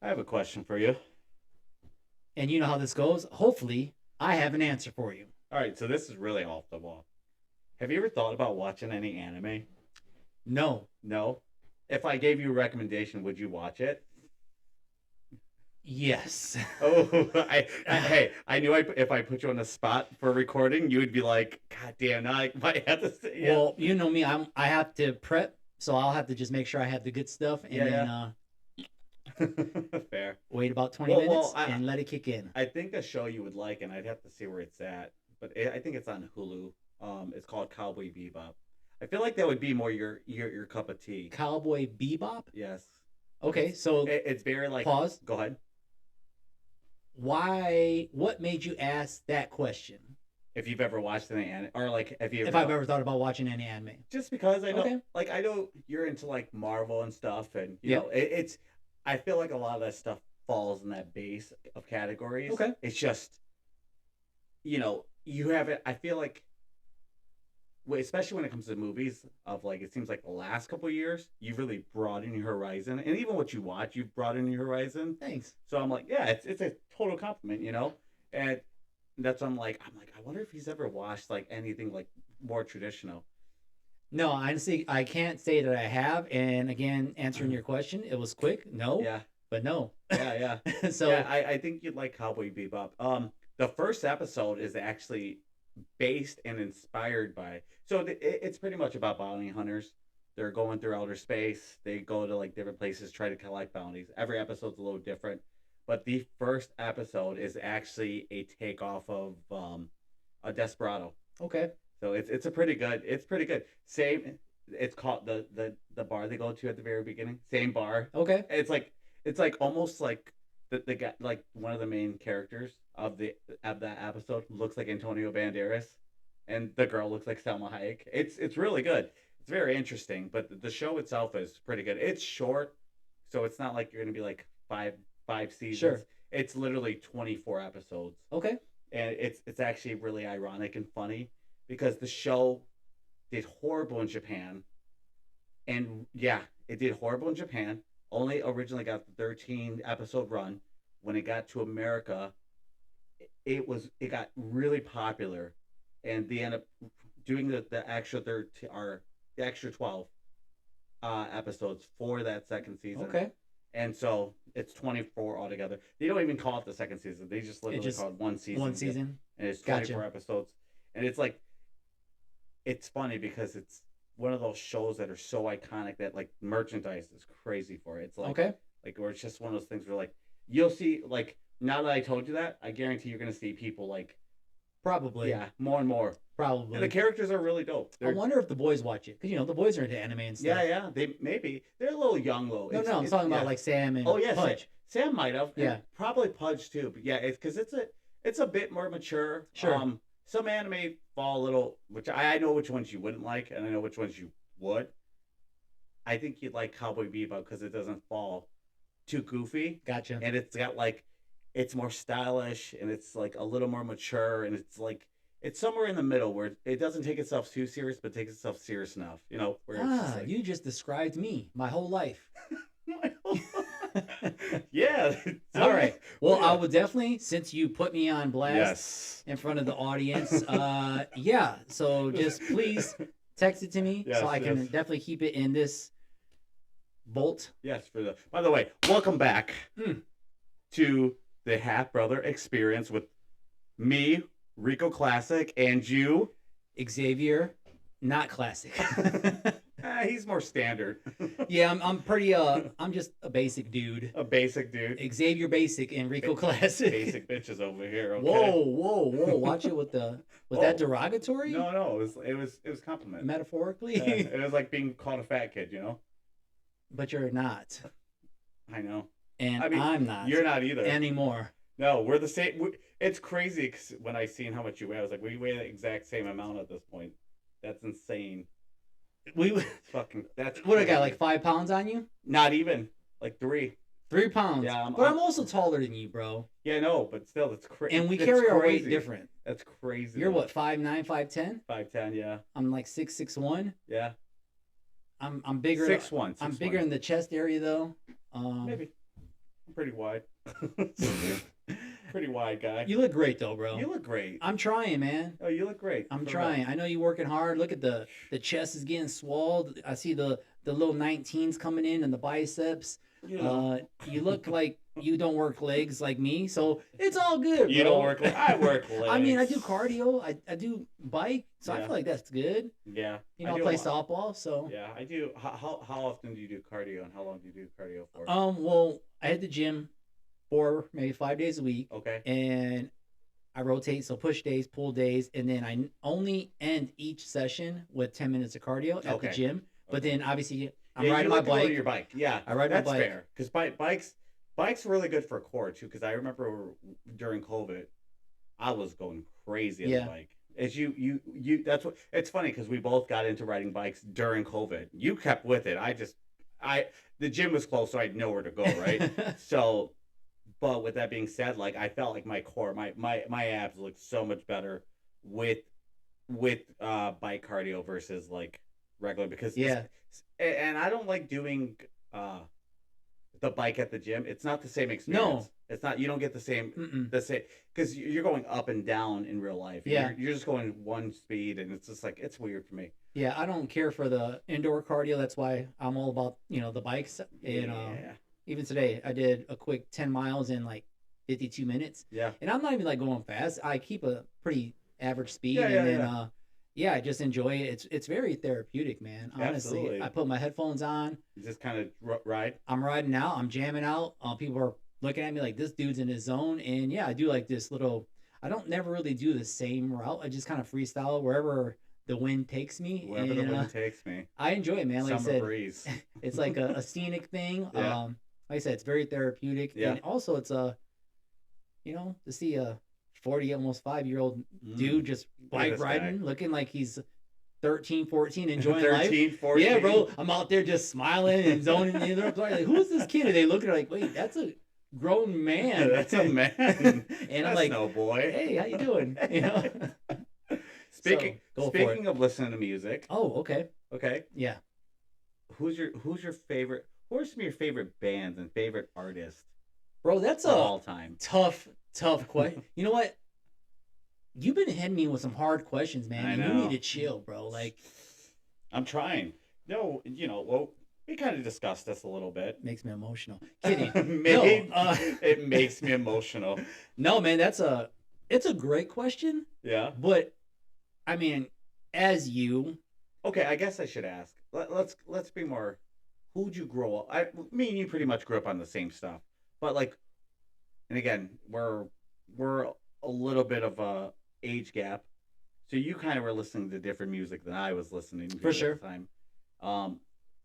I have a question for you. And you know how this goes. Hopefully, I have an answer for you. All right, so this is really off the wall. Have you ever thought about watching any anime? No. No. If I gave you a recommendation, would you watch it? Yes. Oh, hey, I knew if I put you on the spot for recording, you would be like, God damn, now I might have to say, yeah. Well, you know me. I have to prep, so I'll have to just make sure I have the good stuff, and Yeah, then yeah. Fair. wait about 20 Well, minutes and let it kick in. I think a show you would like, and I'd have to see where it's at, but I think it's on Hulu. It's called Cowboy Bebop. I feel like that would be more your cup of tea. Cowboy Bebop. Yes. Okay, so It's very like. pause. Go ahead. Why? What made you ask that question? If you've ever watched any anime, or like, have you ever? If I've ever thought about watching any anime. Just because I know, Okay. like, I know you're into like Marvel and stuff, and you Yeah. know, it's. I feel like a lot of that stuff falls in that base of categories. Okay. It's just, you have it. I feel like, especially when it comes to movies, of like it seems like the last couple of years, you've really broadened your horizon, and even what you watch, you've broadened your horizon. Thanks. So I'm like, yeah, it's a total compliment, and that's what I'm like, I wonder if he's ever watched like anything like more traditional. No, honestly, I can't say that I have. And again, answering your question, it was quick. No, Yeah, but no. yeah. So Yeah, I think you'd like Cowboy Bebop. The first episode is actually based and inspired by. So it's pretty much about bounty hunters. They're going through outer space. They go to like different places, try to collect bounties. Every episode's a little different, but the first episode is actually a takeoff of a Desperado. okay, So it's a pretty good. It's pretty good. Same. It's called the bar they go to at the very beginning. Same bar. okay. It's like almost like the guy, like one of the main characters of that episode looks like Antonio Banderas, and the girl looks like Selma Hayek. It's really good. It's very interesting, but the show itself is pretty good. It's short, so it's not like you're gonna be like five seasons. Sure. It's literally 24 episodes, Okay. and it's actually really ironic and funny because the show did horrible in Japan, and yeah, it did horrible in Japan. Only originally got the 13 episode run. When it got to America, it got really popular, and they ended up doing the extra 13 or the extra 12 episodes for that second season. Okay. And so it's 24 altogether. They don't even call it the second season. They just literally call it one season. One season. And it's 24 Gotcha. episodes. And it's like, it's funny because it's one of those shows that are so iconic that like merchandise is crazy for it. It's like, Okay. like, or it's just one of those things where like, you'll see, like, now that I told you that, I guarantee you're going to see people like, Probably. yeah, more and more. Probably. And the characters are really dope. I wonder if the boys watch it because the boys are into anime and stuff. Yeah, they're a little young though. No, I'm talking about like Sam and Oh yeah, Pudge. Sam might have. Yeah. Probably Pudge too. But yeah, it's because it's a bit more mature. Sure. Some anime fall a little, which I know which ones you wouldn't like, and I know which ones you would. I think you'd like Cowboy Bebop because it doesn't fall too goofy, Gotcha. and it's got like, it's more stylish, and it's like a little more mature, and it's like. It's somewhere in the middle where it doesn't take itself too serious, but takes itself serious enough. Where it's just like, You just described me, my whole life. Yeah. All right. Well, Yeah. I will definitely, since you put me on blast Yes. in front of the audience, yeah. So just please text it to me Yes, so I can yes. definitely keep it in this bolt. Yes. By the way, welcome back Mm. to the Half Brother Experience with me, Rico Classic, and you. Xavier, not classic. He's more standard. Yeah, I'm pretty. I'm just a basic dude. A basic dude. Xavier Basic and Rico Classic. Basic bitches over here. Okay? Whoa! Watch it with the. Was that derogatory? No. It was compliment. Metaphorically. It was like being called a fat kid. But you're not, I know. and I mean, I'm not. You're not either. Anymore. No, we're the same. It's crazy 'cause when I seen how much you weigh, I was like, we weigh the exact same amount at this point. That's insane. We. That's What I got? crazy. Like 5 pounds on you? Not even like 3. 3 pounds. Yeah, but I'm also taller than you, bro. Yeah, no, but still, that's crazy. And we carry our weight different. That's crazy. You're what, 5'9", 5'10"? 5'10", yeah, I'm like 6'1". yeah. I'm bigger. 6'1". I'm bigger in the chest area though. Maybe. pretty wide. Pretty wide guy. You look great though, bro. You look great. I'm trying, man. Oh, you look great. I'm for trying. real. I know you're working hard. Look at the chest is getting swelled. I see the little 19s coming in and the biceps. You know. You look like you don't work legs like me, so it's all good. You bro. don't work. I work legs. I mean, I do cardio. I do bike, so I Yeah. feel like that's good. Yeah. You know, I do a play lot. softball, so. Yeah, I do. How often do you do cardio, and how long do you do cardio for? Well, I hit the gym 4, maybe 5 days a week, Okay. and I rotate, so push days, pull days, and then I only end each session with 10 minutes of cardio at the Okay. gym. But Okay. then obviously I'm Yeah, riding you my like to go to bike. your bike. Yeah, I ride my that's bike. fair. Because bikes are really good for core too. Because I remember during COVID, I was going crazy on Yeah. the bike. As you that's what it's funny because we both got into riding bikes during COVID. You kept with it. The gym was closed, so I had nowhere to go. Right. So, but with that being said, like I felt like my core, my abs looked so much better with bike cardio versus like regular because Yeah. and I don't like doing the bike at the gym. It's not the same experience. No. It's not. You don't get the same Mm-mm. because you're going up and down in real life. Yeah. You're just going one speed, and it's just like it's weird for me. Yeah, I don't care for the indoor cardio. That's why I'm all about, the bikes. And Yeah. even today, I did a quick 10 miles in like 52 minutes. Yeah. And I'm not even like going fast. I keep a pretty average speed. Yeah, And yeah, then, I just enjoy it. It's very therapeutic, man. Honestly, Absolutely. I put my headphones on. You just kind of ride. I'm riding out. I'm jamming out. People are looking at me like this dude's in his zone. And yeah, I do like this little. I don't never really do the same route. I just kind of freestyle wherever the wind takes me. Wherever the wind takes me. I enjoy it, man. Like Summer I said, breeze. it's like a scenic thing. Yeah. Like I said, it's very therapeutic. Yeah. And also it's to see a 40, almost 5-year-old dude just bike this riding, looking like he's 13, 14, enjoying 13, life. 14. Yeah, bro. I'm out there just smiling and zoning in. They're like, who's this kid? And they look at her like, wait, that's a grown man. That's a man. And That's I'm like, no boy. hey, how you doing? Speaking So, go for speaking of listening to music, Oh, okay. okay, Yeah. who's your favorite? Who are some of your favorite bands and favorite artists Bro, that's of a all time? tough question. You know what? You've been hitting me with some hard questions, man. I and know. You need to chill, bro. Like, I'm trying. No, well, we kind of discussed this a little bit. makes me emotional. Kidding. It makes me emotional. No, man, it's a great question, Yeah. but I mean, as you, Okay, I guess I should ask. Let's be more. Who'd you grow up? Me and you pretty much grew up on the same stuff, but like, and again, we're a little bit of a age gap, so you kind of were listening to different music than I was listening to For sure. at the time.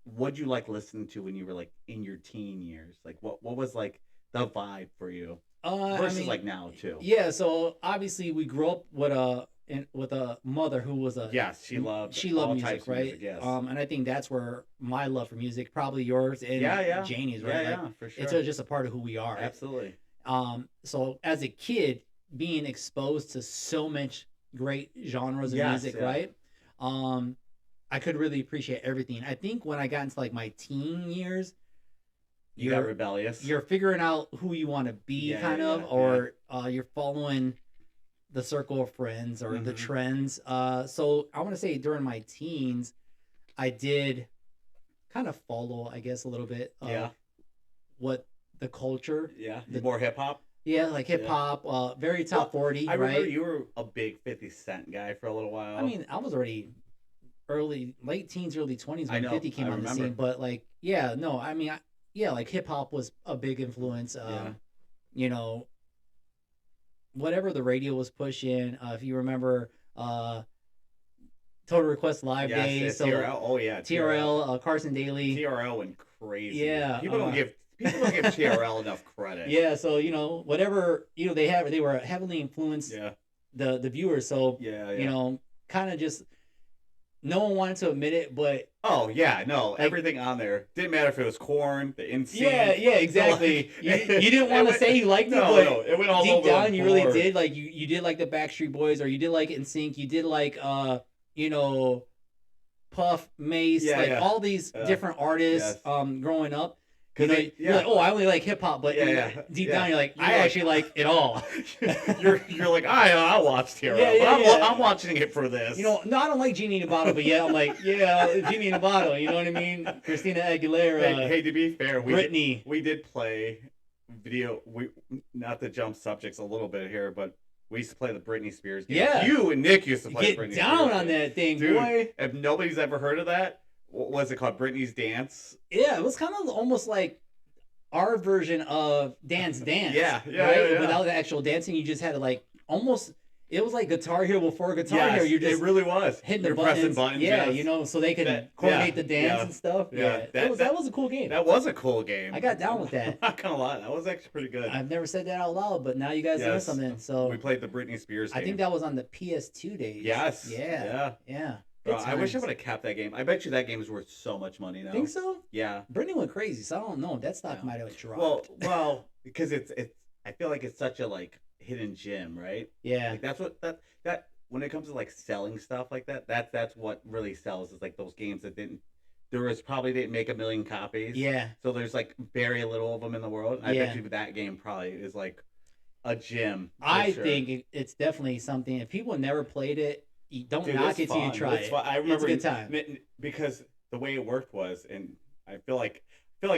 What'd you like listening to when you were like in your teen years? Like, what was like the vibe for you versus I mean, like now too? yeah. So obviously, we grew up with a mother who was a Yes, she loved music, all types of right? music, yes. And I think that's where my love for music, probably yours and Yeah. Janie's, right? Yeah, Like, for sure. it's just a part of who we are. Absolutely. So as a kid, being exposed to so much great genres of Yes, music, yeah. right? I could really appreciate everything. I think when I got into like my teen years, You got rebellious. you're figuring out who you want to be, Yeah, kind yeah, of, yeah. or you're following the circle of friends or the Mhm. trends. So I want to say during my teens, I did kind of follow, I guess, a little bit of Yeah. what the culture. Yeah. The- More hip hop. Yeah, like hip hop, very top 40, I remember right? you were a big 50 Cent guy for a little while. I mean, I was already late teens, early 20s I when know, 50 came I on the remember. scene. But like, yeah, no, I mean, like hip hop was a big influence. Yeah. You know, whatever the radio was pushing. If you remember, Total Request Live yes, Days. it's So TRL. Oh yeah, TRL, Carson Daly. TRL went crazy. Yeah, People don't give TRL enough credit. Yeah, so whatever they were heavily influenced Yeah. the viewers. So Yeah. kind of just no one wanted to admit it, but Oh yeah, no, everything on there didn't matter if it was Corn, the NSYNC. yeah, exactly. Like, you didn't want to say you liked it, but no, it went all deep over down the you really board. did. Like you did like the Backstreet Boys, or you did like NSYNC, you did like Puff, Mace, Yeah, like yeah. all these different artists Yes. growing up. You know, Because you're like, oh, I only like hip hop, but deep down, you're like, I actually like it all. you're like, I'll watch Hero. I'm watching it for this. You know, no, I don't like Genie in a Bottle, but yeah, I'm like, Genie in a Bottle. You know what I mean? Christina Aguilera. Hey, to be fair, Britney. We did play video. We not to jump subjects a little bit here, but we used to play the Britney Spears game. Yeah. You and Nick used to play Get Britney down Spears on game. that thing, Dude, boy. if nobody's ever heard of that, what was it called? Britney's Dance? Yeah, it was kind of almost like our version of Dance Dance. Yeah. Without the actual dancing, you just had to like almost. It was like Guitar Hero before Guitar Hero. It really was. Hitting You're the buttons. pressing buttons. Yeah, yes. you know, so they could coordinate the dance and stuff. Yeah, that was a cool game. That was a cool game. I got down with that. I'm not gonna lie, that was actually pretty good. I've never said that out loud, but now you guys know something. So we played the Britney Spears game. I think that was on the PS2 days. Yes. Yeah. Bro, I wish I would have kept that game. I bet you that game is worth so much money now. Think so? Yeah. Britney went crazy, so I don't know. That stock might have dropped. Well, because it's. I feel like it's such a like hidden gem, right? Yeah. Like that's what that when it comes to like selling stuff like that, that's what really sells is like those games that didn't. Probably didn't make a million copies. Yeah. So there's like very little of them in the world. I bet you that game probably is like a gem. I think it's definitely something. If people never played it, don't knock it till you try it. I remember it's a good time. Because the way it worked was, and I feel like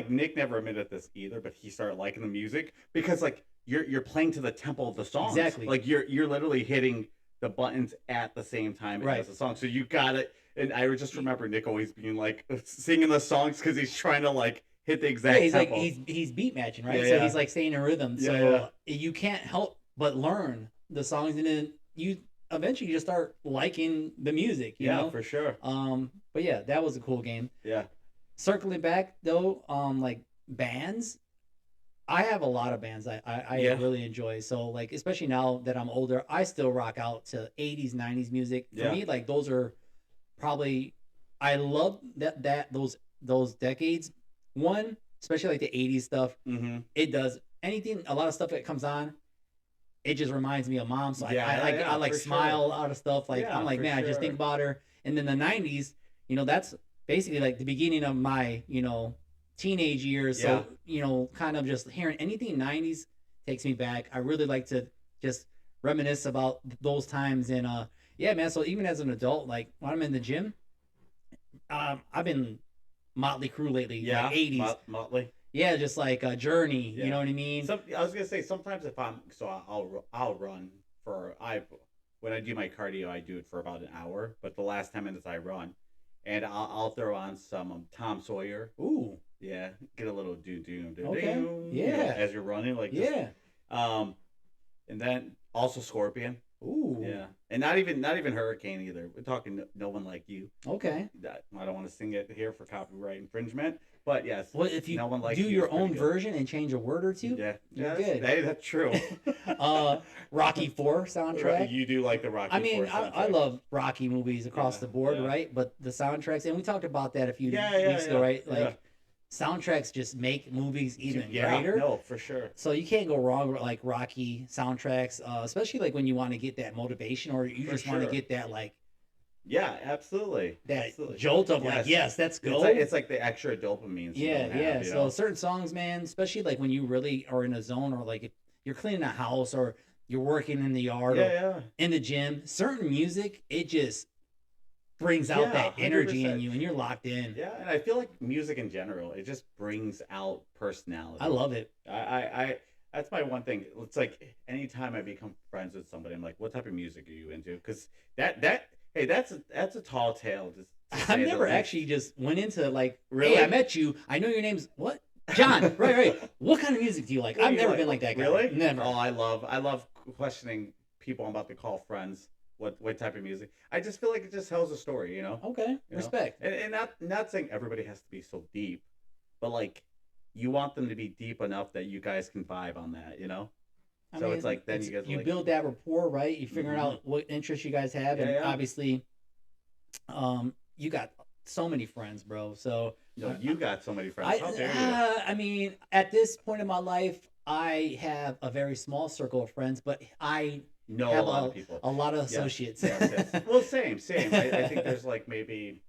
Nick never admitted this either, but he started liking the music because like you're playing to the tempo of the song. Exactly. Like you're literally hitting the buttons at the same time as the song. So you got it. And I just remember Nick always being like singing the songs because he's trying to like hit the exact tempo. Like he's beat matching, right? So he's like staying in rhythm. So you can't help but learn the songs, and then you eventually just start liking the music. You know? For sure. But yeah, that was a cool game. Yeah. Circling back though, like bands, I have a lot of bands I really enjoy. So like, especially now that I'm older, I still rock out to 80s, 90s music. For me, like those are probably, I love those decades. One, especially like the 80s stuff. Mm-hmm. It does anything, a lot of stuff that comes on. It just reminds me of mom. So I like smile out of stuff. Like I'm like, man, I just think about her. And then the 90s, you know, that's basically like the beginning of my, you know, teenage years. So, you know, kind of just hearing anything 90s takes me back. I really like to just reminisce about those times. And yeah, man. So even as an adult, like when I'm in the gym, I've been Motley Crue lately. Yeah, like 80s. Motley. Yeah, just like Journey. You know what I mean? I was gonna say sometimes if I'll run when I do my cardio, I do it for about an hour. But the last 10 minutes I run, and I'll throw on some Tom Sawyer. Ooh. Yeah, get a little doom. Okay. Yeah. As you're running, like and then also Scorpion. Ooh. Yeah, and not even Hurricane either. We're talking No One Like You. Okay. I don't want to sing it here for copyright infringement, but yes. Well, if you No One Like do You your own version and change a word or two, you're good. Hey, that's true. Rocky IV soundtrack. You do like the Rocky IV soundtrack. I love Rocky movies across the board, right? But the soundtracks, and we talked about that a few weeks ago, right? Like soundtracks just make movies even greater. No, for sure. So you can't go wrong with like Rocky soundtracks, especially like when you want to get that motivation or you just want to get that like. Yeah, absolutely. Jolt of like, yes, let's go. It's like the extra dopamine. Yeah. So certain songs, man, especially like when you really are in a zone or like if you're cleaning a house or you're working in the yard or in the gym, certain music, it just brings out that energy 100%. In you and you're locked in. Yeah, and I feel like music in general, it just brings out personality. I love it. I that's my one thing. It's like anytime I become friends with somebody, I'm like, what type of music are you into? Because that's a tall tale. I've never actually just went into like, really? Hey, I met you. I know your name's what? John. right. What kind of music do you like? I've never been like that guy. Really? Never. Oh, I love questioning people I'm about to call friends. What type of music? I just feel like it just tells a story, you know. Okay, respect. And not saying everybody has to be so deep, but like you want them to be deep enough that you guys can vibe on that, you know. I mean, it's like then you like, build that rapport, right? You figure out what interests you guys have, and obviously, you got so many friends, bro. So you got so many friends. How dare you? I mean, at this point in my life, I have a very small circle of friends, but I know a lot of people, a lot of associates. Yes. Well, same. I think there's like maybe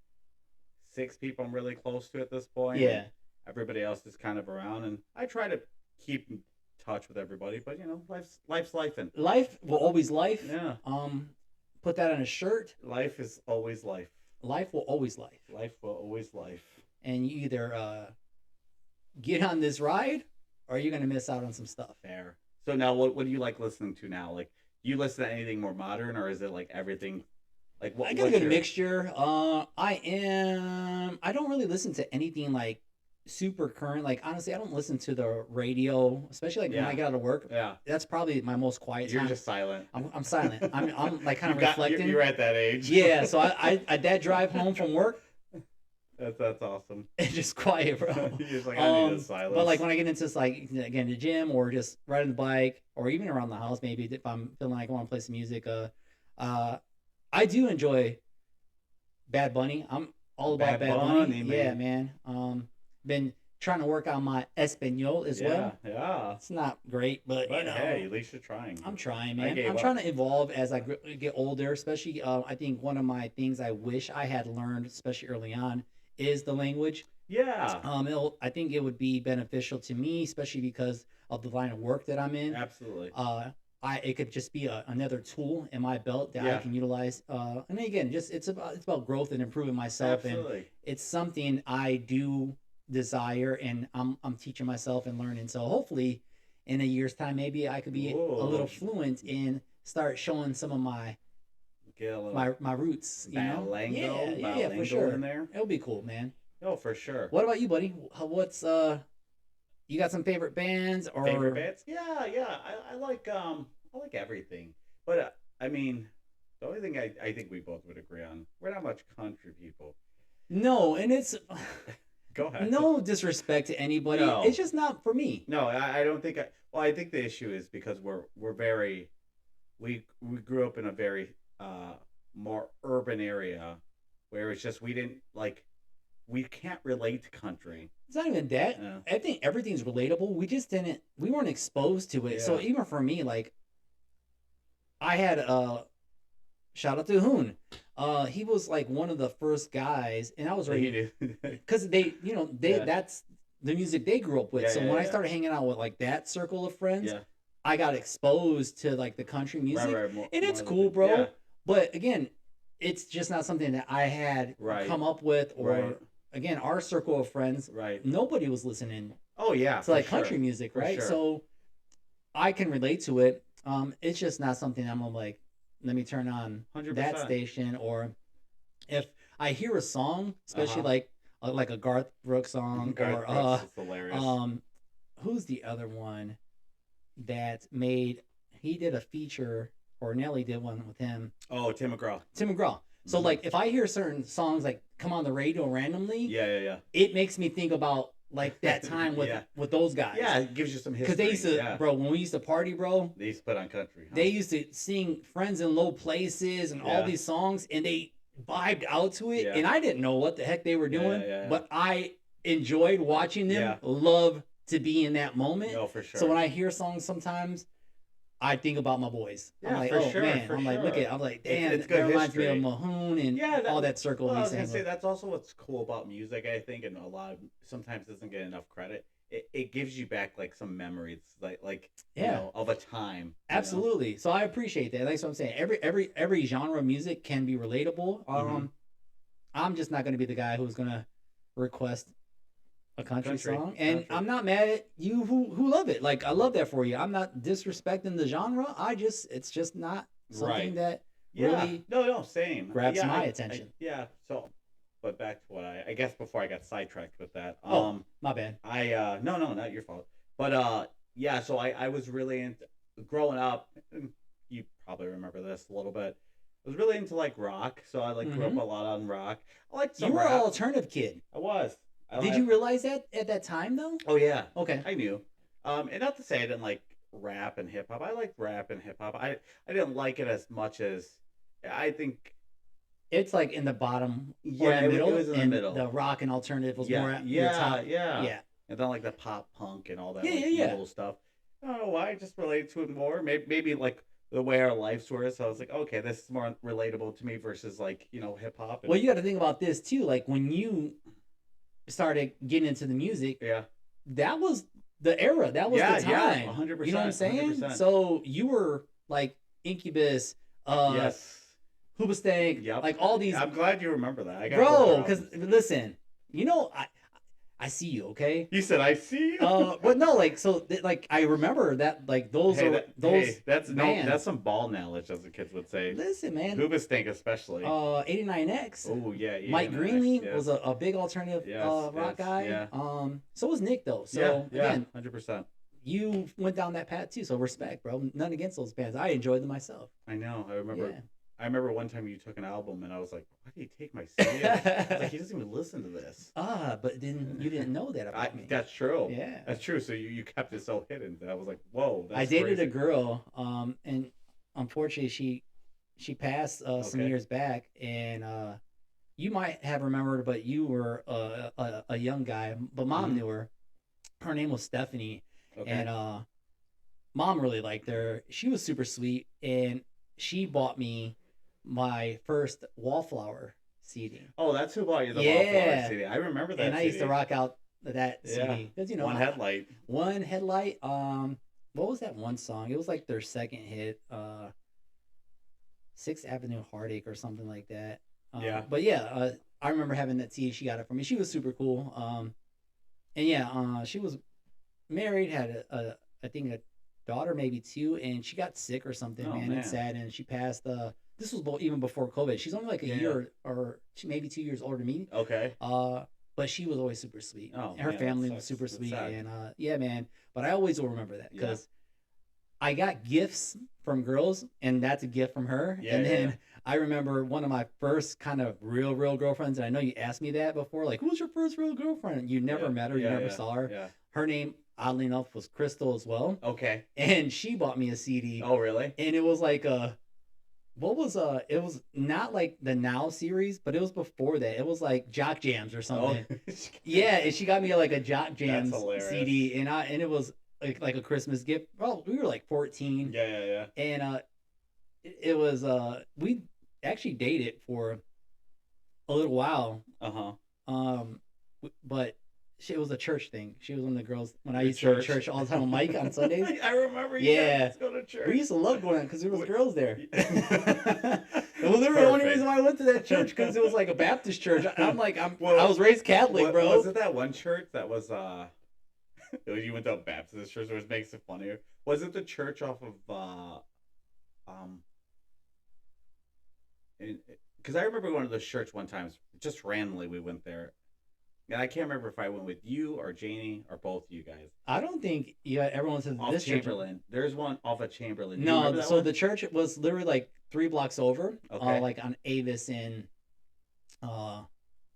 6 people I'm really close to at this point. Yeah. everybody else is kind of around, and I try to keep in touch with everybody. But you know, life's life, and Life will always life. yeah, Put that on a shirt. life is always life. Life will always life. Life will always life. And you either get on this ride, or you're gonna miss out on some stuff. Fair. So now, what do you like listening to now? Like, do you listen to anything more modern, or is it like everything? Like, I got a good mixture. I don't really listen to anything like super current. Like honestly, I don't listen to the radio, especially like when I get out of work. Yeah, that's probably my most quiet time. You're just silent. I'm silent. I'm like kind of reflecting. You're at that age. Yeah, so I that drive home from work. That's awesome. It's just quiet, bro. You're just like, I need a silence. But like when I get into like again the gym or just riding the bike or even around the house, maybe if I'm feeling like I want to play some music, I do enjoy Bad Bunny. I'm all about Bad Bunny. Man. Yeah, man. Been trying to work on my Espanol as well. Yeah. It's not great, but you know. Hey, at least you're trying. I'm trying, man. I'm trying to evolve as I get older. Especially, I think one of my things I wish I had learned, especially early on, is the language. Yeah. I think it would be beneficial to me, especially because of the line of work that I'm in. Absolutely. It could just be another tool in my belt that I can utilize. And again, just it's about growth and improving myself. Absolutely. And it's something I do desire, and I'm teaching myself and learning. So hopefully, in a year's time, maybe I could be a little fluent and start showing some of my roots. You know, yeah, for sure. In there. It'll be cool, man. Oh, for sure. What about you, buddy? What's you got some favorite bands or favorite bands? Yeah. I like everything, but I mean, the only thing I think we both would agree on, we're not much country people. No, and it's go ahead. No disrespect to anybody. No. It's just not for me. No, I don't think. I think the issue is because we grew up in a very more urban area where it's just we can't relate to country. It's not even that. Yeah. I think everything's relatable. We weren't exposed to it. Yeah. So even for me, like, I had shout out to Hoon. He was like one of the first guys, and I was ready because that's the music they grew up with. So when I started hanging out with like that circle of friends, I got exposed to like the country music, and it's cool, bro. Yeah. But again, it's just not something that I had come up with, or again, our circle of friends, nobody was listening. Oh yeah, to like country music, right? Sure. So I can relate to it. It's just not something I'm like, let me turn on 100%. That station, or if I hear a song, especially like a Garth Brooks song, Garth Brooks is hilarious. Who's the other one that he did a feature, or Nelly did one with him? Oh, Tim McGraw. So like if I hear certain songs like come on the radio randomly, it makes me think about like that time with those guys. Yeah, it gives you some history. Because they used to, bro, when we used to party, bro, they used to put on country. They used to sing "Friends in Low Places" and all these songs, and they vibed out to it. And I didn't know what the heck they were doing, but I enjoyed watching them. Love to be in that moment. No, for sure. So when I hear songs, sometimes I think about my boys. I'm like, man. I'm like, look at. I'm like, damn, that reminds me of Mahoon and all that circle. Well, I was gonna say that's also what's cool about music, I think, and sometimes doesn't get enough credit. It gives you back like some memories, like you know, of a time. Absolutely. You know? So I appreciate that. That's what I'm saying. Every genre of music can be relatable. I'm just not gonna be the guy who's gonna request a country song, and I'm not mad at you who love it. Like, I love that for you. I'm not disrespecting the genre. It's just not something that really same grabs my attention. So, but back to what I guess before I got sidetracked with that. My bad. No, not your fault. But so I was really into growing up. You probably remember this a little bit. I was really into like rock, so I grew up a lot on rock. I liked some rap. You were an alternative kid. I was. Did you realize that at that time, though? Oh, yeah. Okay. I knew. And not to say I didn't like rap and hip-hop. I liked rap and hip-hop. I didn't like it as much as I think... It's like in the bottom or in the middle. It was in the middle. The rock and alternative was more at your top. Yeah. And then like the pop punk and all that cool stuff. I don't know why. I just related to it more. Maybe like the way our lives were. So I was like, okay, this is more relatable to me versus like, hip-hop. Well, you got to think about this, too. Like when you... started getting into the music, yeah, that was the era. That was the time. 100%. You know what I'm saying? 100%. So you were like Incubus, yes, Hoobastank, yep. like all these. I'm glad you remember that. I got bro, because listen, you know, I see you, okay? You said I see you. But no, like so, like I remember that, like those hey, are those. Hey, that's bands. no, that's some ball knowledge, as the kids would say. Listen, man. Hoobastank especially. 89X. Oh yeah, Mike Greenlee was a big alternative rock guy. Yeah. So was Nick though. So again, 100%. You went down that path too. So respect, bro. None against those bands. I enjoyed them myself. I know. I remember. Yeah. I remember one time you took an album and I was like, "Why do you take my CD?" I was like, "He doesn't even listen to this." But then you didn't know that about me. That's true. Yeah, that's true. So you kept it so hidden. I was like, "Whoa." I dated a girl, and unfortunately she passed some years back, and you might have remembered, but you were a young guy, but mom knew her. Her name was Stephanie, and mom really liked her. She was super sweet, and she bought me my first Wallflower CD. Oh, that's who bought you the Wallflower CD. I remember that. And I used to rock out that CD because one headlight. One headlight. What was that one song? It was like their second hit. 6th Avenue Heartache or something like that. But yeah, I remember having that CD. She got it for me. She was super cool. And yeah, she was married, had I think a daughter, maybe 2, and she got sick or something. Man, it's sad, and she passed. This was even before COVID. She's only like a year or maybe 2 years older than me. Okay. But she was always super sweet. Oh, and her family was super sweet, and yeah, man. But I always will remember that because I got gifts from girls, and that's a gift from her. Yeah, and then I remember one of my first kind of real girlfriends, and I know you asked me that before, like, who's your first real girlfriend? You never met her, you never saw her. Yeah. Her name, oddly enough, was Crystal as well. Okay. And she bought me a CD. Oh, really? And it was like it was not like the Now series, but it was before that. It was like Jock Jams or something. Oh. Yeah, and she got me like a Jock Jams CD, and it was like a Christmas gift. Well, we were like 14. Yeah. And it was we actually dated for a little while. But it was a church thing. She was one of the girls when I used to go to church all the time with Mike on Sundays. I remember. Yeah, go to church. We used to love going because there was girls there. It was literally the only reason why I went to that church, because it was like a Baptist church. I was raised Catholic, bro. Was it that one church that was you went to a Baptist church, which makes it funnier? Was it the church off of because I remember going to the church one time, just randomly we went there. And I can't remember if I went with you or Janie or both of you guys. I don't think everyone says off this Chamberlain. There's one off of Chamberlain. No, so the church was literally like 3 blocks over, like on Avis in,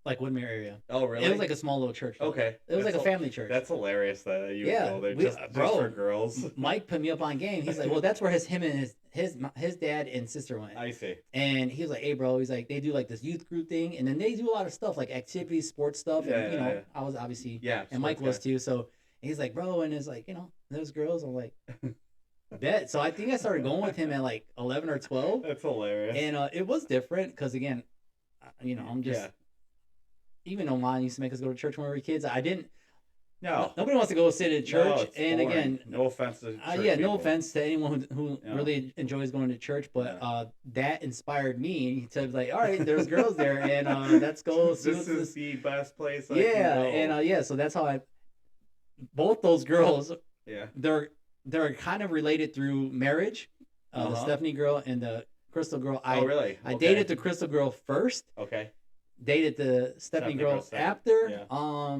like Woodmere area. Oh, really? It was like a small little church. Okay. It was like a family church. That's hilarious that you go there just for girls. Mike put me up on game. He's like, well, that's where him and his dad and sister went. I see. And he was like, hey, bro, he's like, they do like this youth group thing, and then they do a lot of stuff like activities, sports stuff, and I was obviously and Mike was too. So he's like, bro, and it's like, those girls. I'm like, bet. So I think I started going with him at like 11 or 12. That's hilarious. And it was different because again, I'm just even though mom used to make us go to church when we were kids, I didn't. No, nobody wants to go sit in church. And boring. Again, no offense to church no people. offense to anyone who really enjoys going to church, but that inspired me to be like, all right, there's girls there, and let's go. This is the best place. And so that's how both those girls. Yeah, they're kind of related through marriage. The Stephanie girl and the Crystal girl. Really? I dated the Crystal girl first. Okay. Dated the Stephanie girl after. Yeah.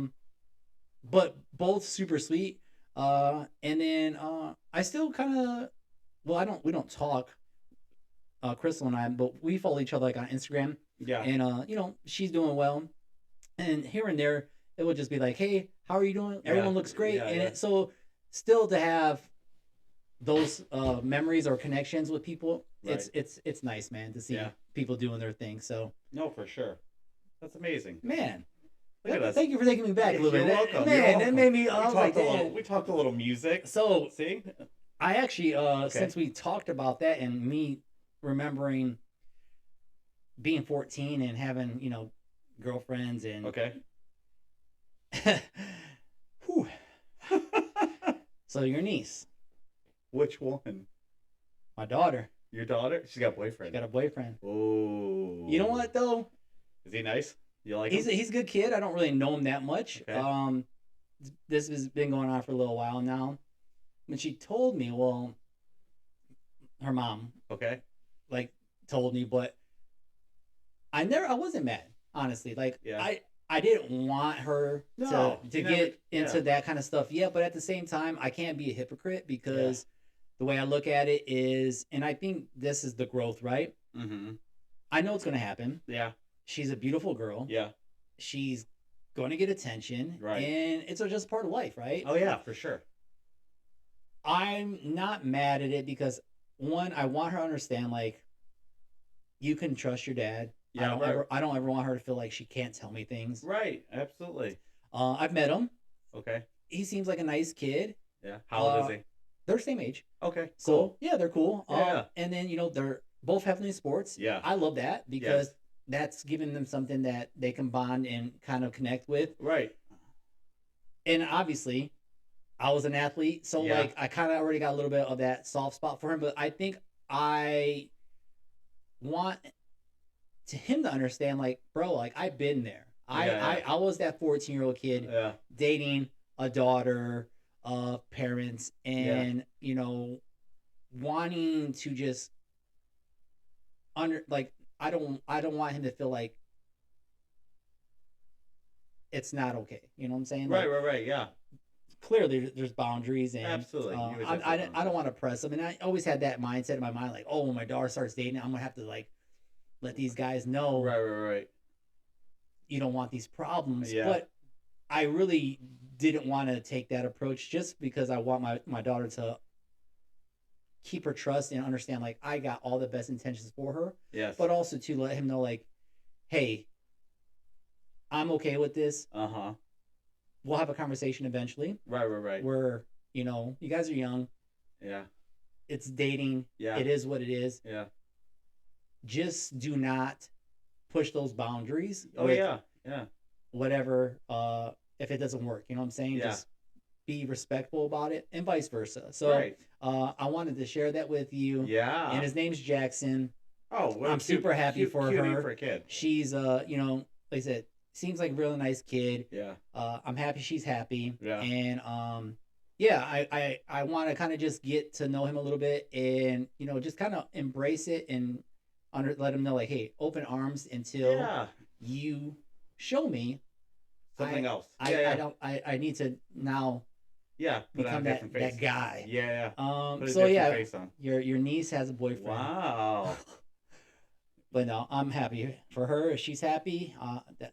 But both super sweet. And then I still kind of, we don't talk, Crystal and I, but we follow each other like on Instagram. Yeah. And she's doing well. And here and there, it would just be like, hey, how are you doing? Everyone looks great. Yeah, so still to have those memories or connections with people, right. It's nice, man, to see people doing their thing. So no, for sure. That's amazing. Man. Thank you for taking me back a little bit. You're welcome. Man, that made me. We talked a little music. So see, I actually, since we talked about that and me remembering being 14 and having girlfriends and Whew. So your niece, Which one? my daughter, Your daughter? She's got a boyfriend. got a boyfriend. Oh. You know what though? Is he nice? You like He's him? he's a good kid. I don't really know him that much. Okay. This has been going on for a little while now. When she told me, well, her mom Okay. like told me, but I wasn't mad, honestly. Like Yeah. I didn't want her No, to you never- get into that kind of stuff yet, but at the same time, I can't be a hypocrite because the way I look at it is, and I think this is the growth, right? Mm-hmm. I know it's going to happen. Yeah. She's a beautiful girl. Yeah. She's going to get attention. Right. And it's just part of life, right? Oh yeah, for sure. I'm not mad at it because one, I want her to understand like you can trust your dad. Yeah, I don't ever want her to feel like she can't tell me things. Right. Absolutely. I've met him. Okay. He seems like a nice kid. Yeah. How old is he? They're the same age. Okay. So Cool. yeah, they're cool. Yeah. And then they're both heavily in sports. Yeah. I love that because that's giving them something that they can bond and kind of connect with. Right. And obviously, I was an athlete, so like I kind of already got a little bit of that soft spot for him. But I think I want to him to understand, like, bro, like I've been there. I was that 14-year-old kid dating a daughter of parents and wanting to just I don't want him to feel like it's not okay. You know what I'm saying? Like, Right. Yeah. clearly there's boundaries and Absolutely. I don't want to press them, and I always had that mindset in my mind, like, oh, when my daughter starts dating, I'm gonna have to like let these guys know Right. you don't want these problems. Yeah. But I really didn't want to take that approach just because I want my daughter to keep her trust and understand like I got all the best intentions for her. Yes. But also to let him know like, hey, I'm okay with this. Uh-huh. We'll have a conversation eventually. Right. Where, you guys are young. Yeah. It's dating. Yeah. It is what it is. Yeah. Just do not push those boundaries. Oh yeah. Whatever, if it doesn't work, you know what I'm saying? Yeah. Just be respectful about it and vice versa. So I wanted to share that with you. Yeah. And his name's Jackson. Oh, well, I'm super happy for her. For a kid. She's like I said, seems like a really nice kid. Yeah. I'm happy she's happy. Yeah. And I want to kind of just get to know him a little bit and just kind of embrace it and let him know like, hey, open arms until you show me something else. I need to now become that guy. Yeah. Face on. Your niece has a boyfriend. Wow. But no, I'm happy for her. If she's happy,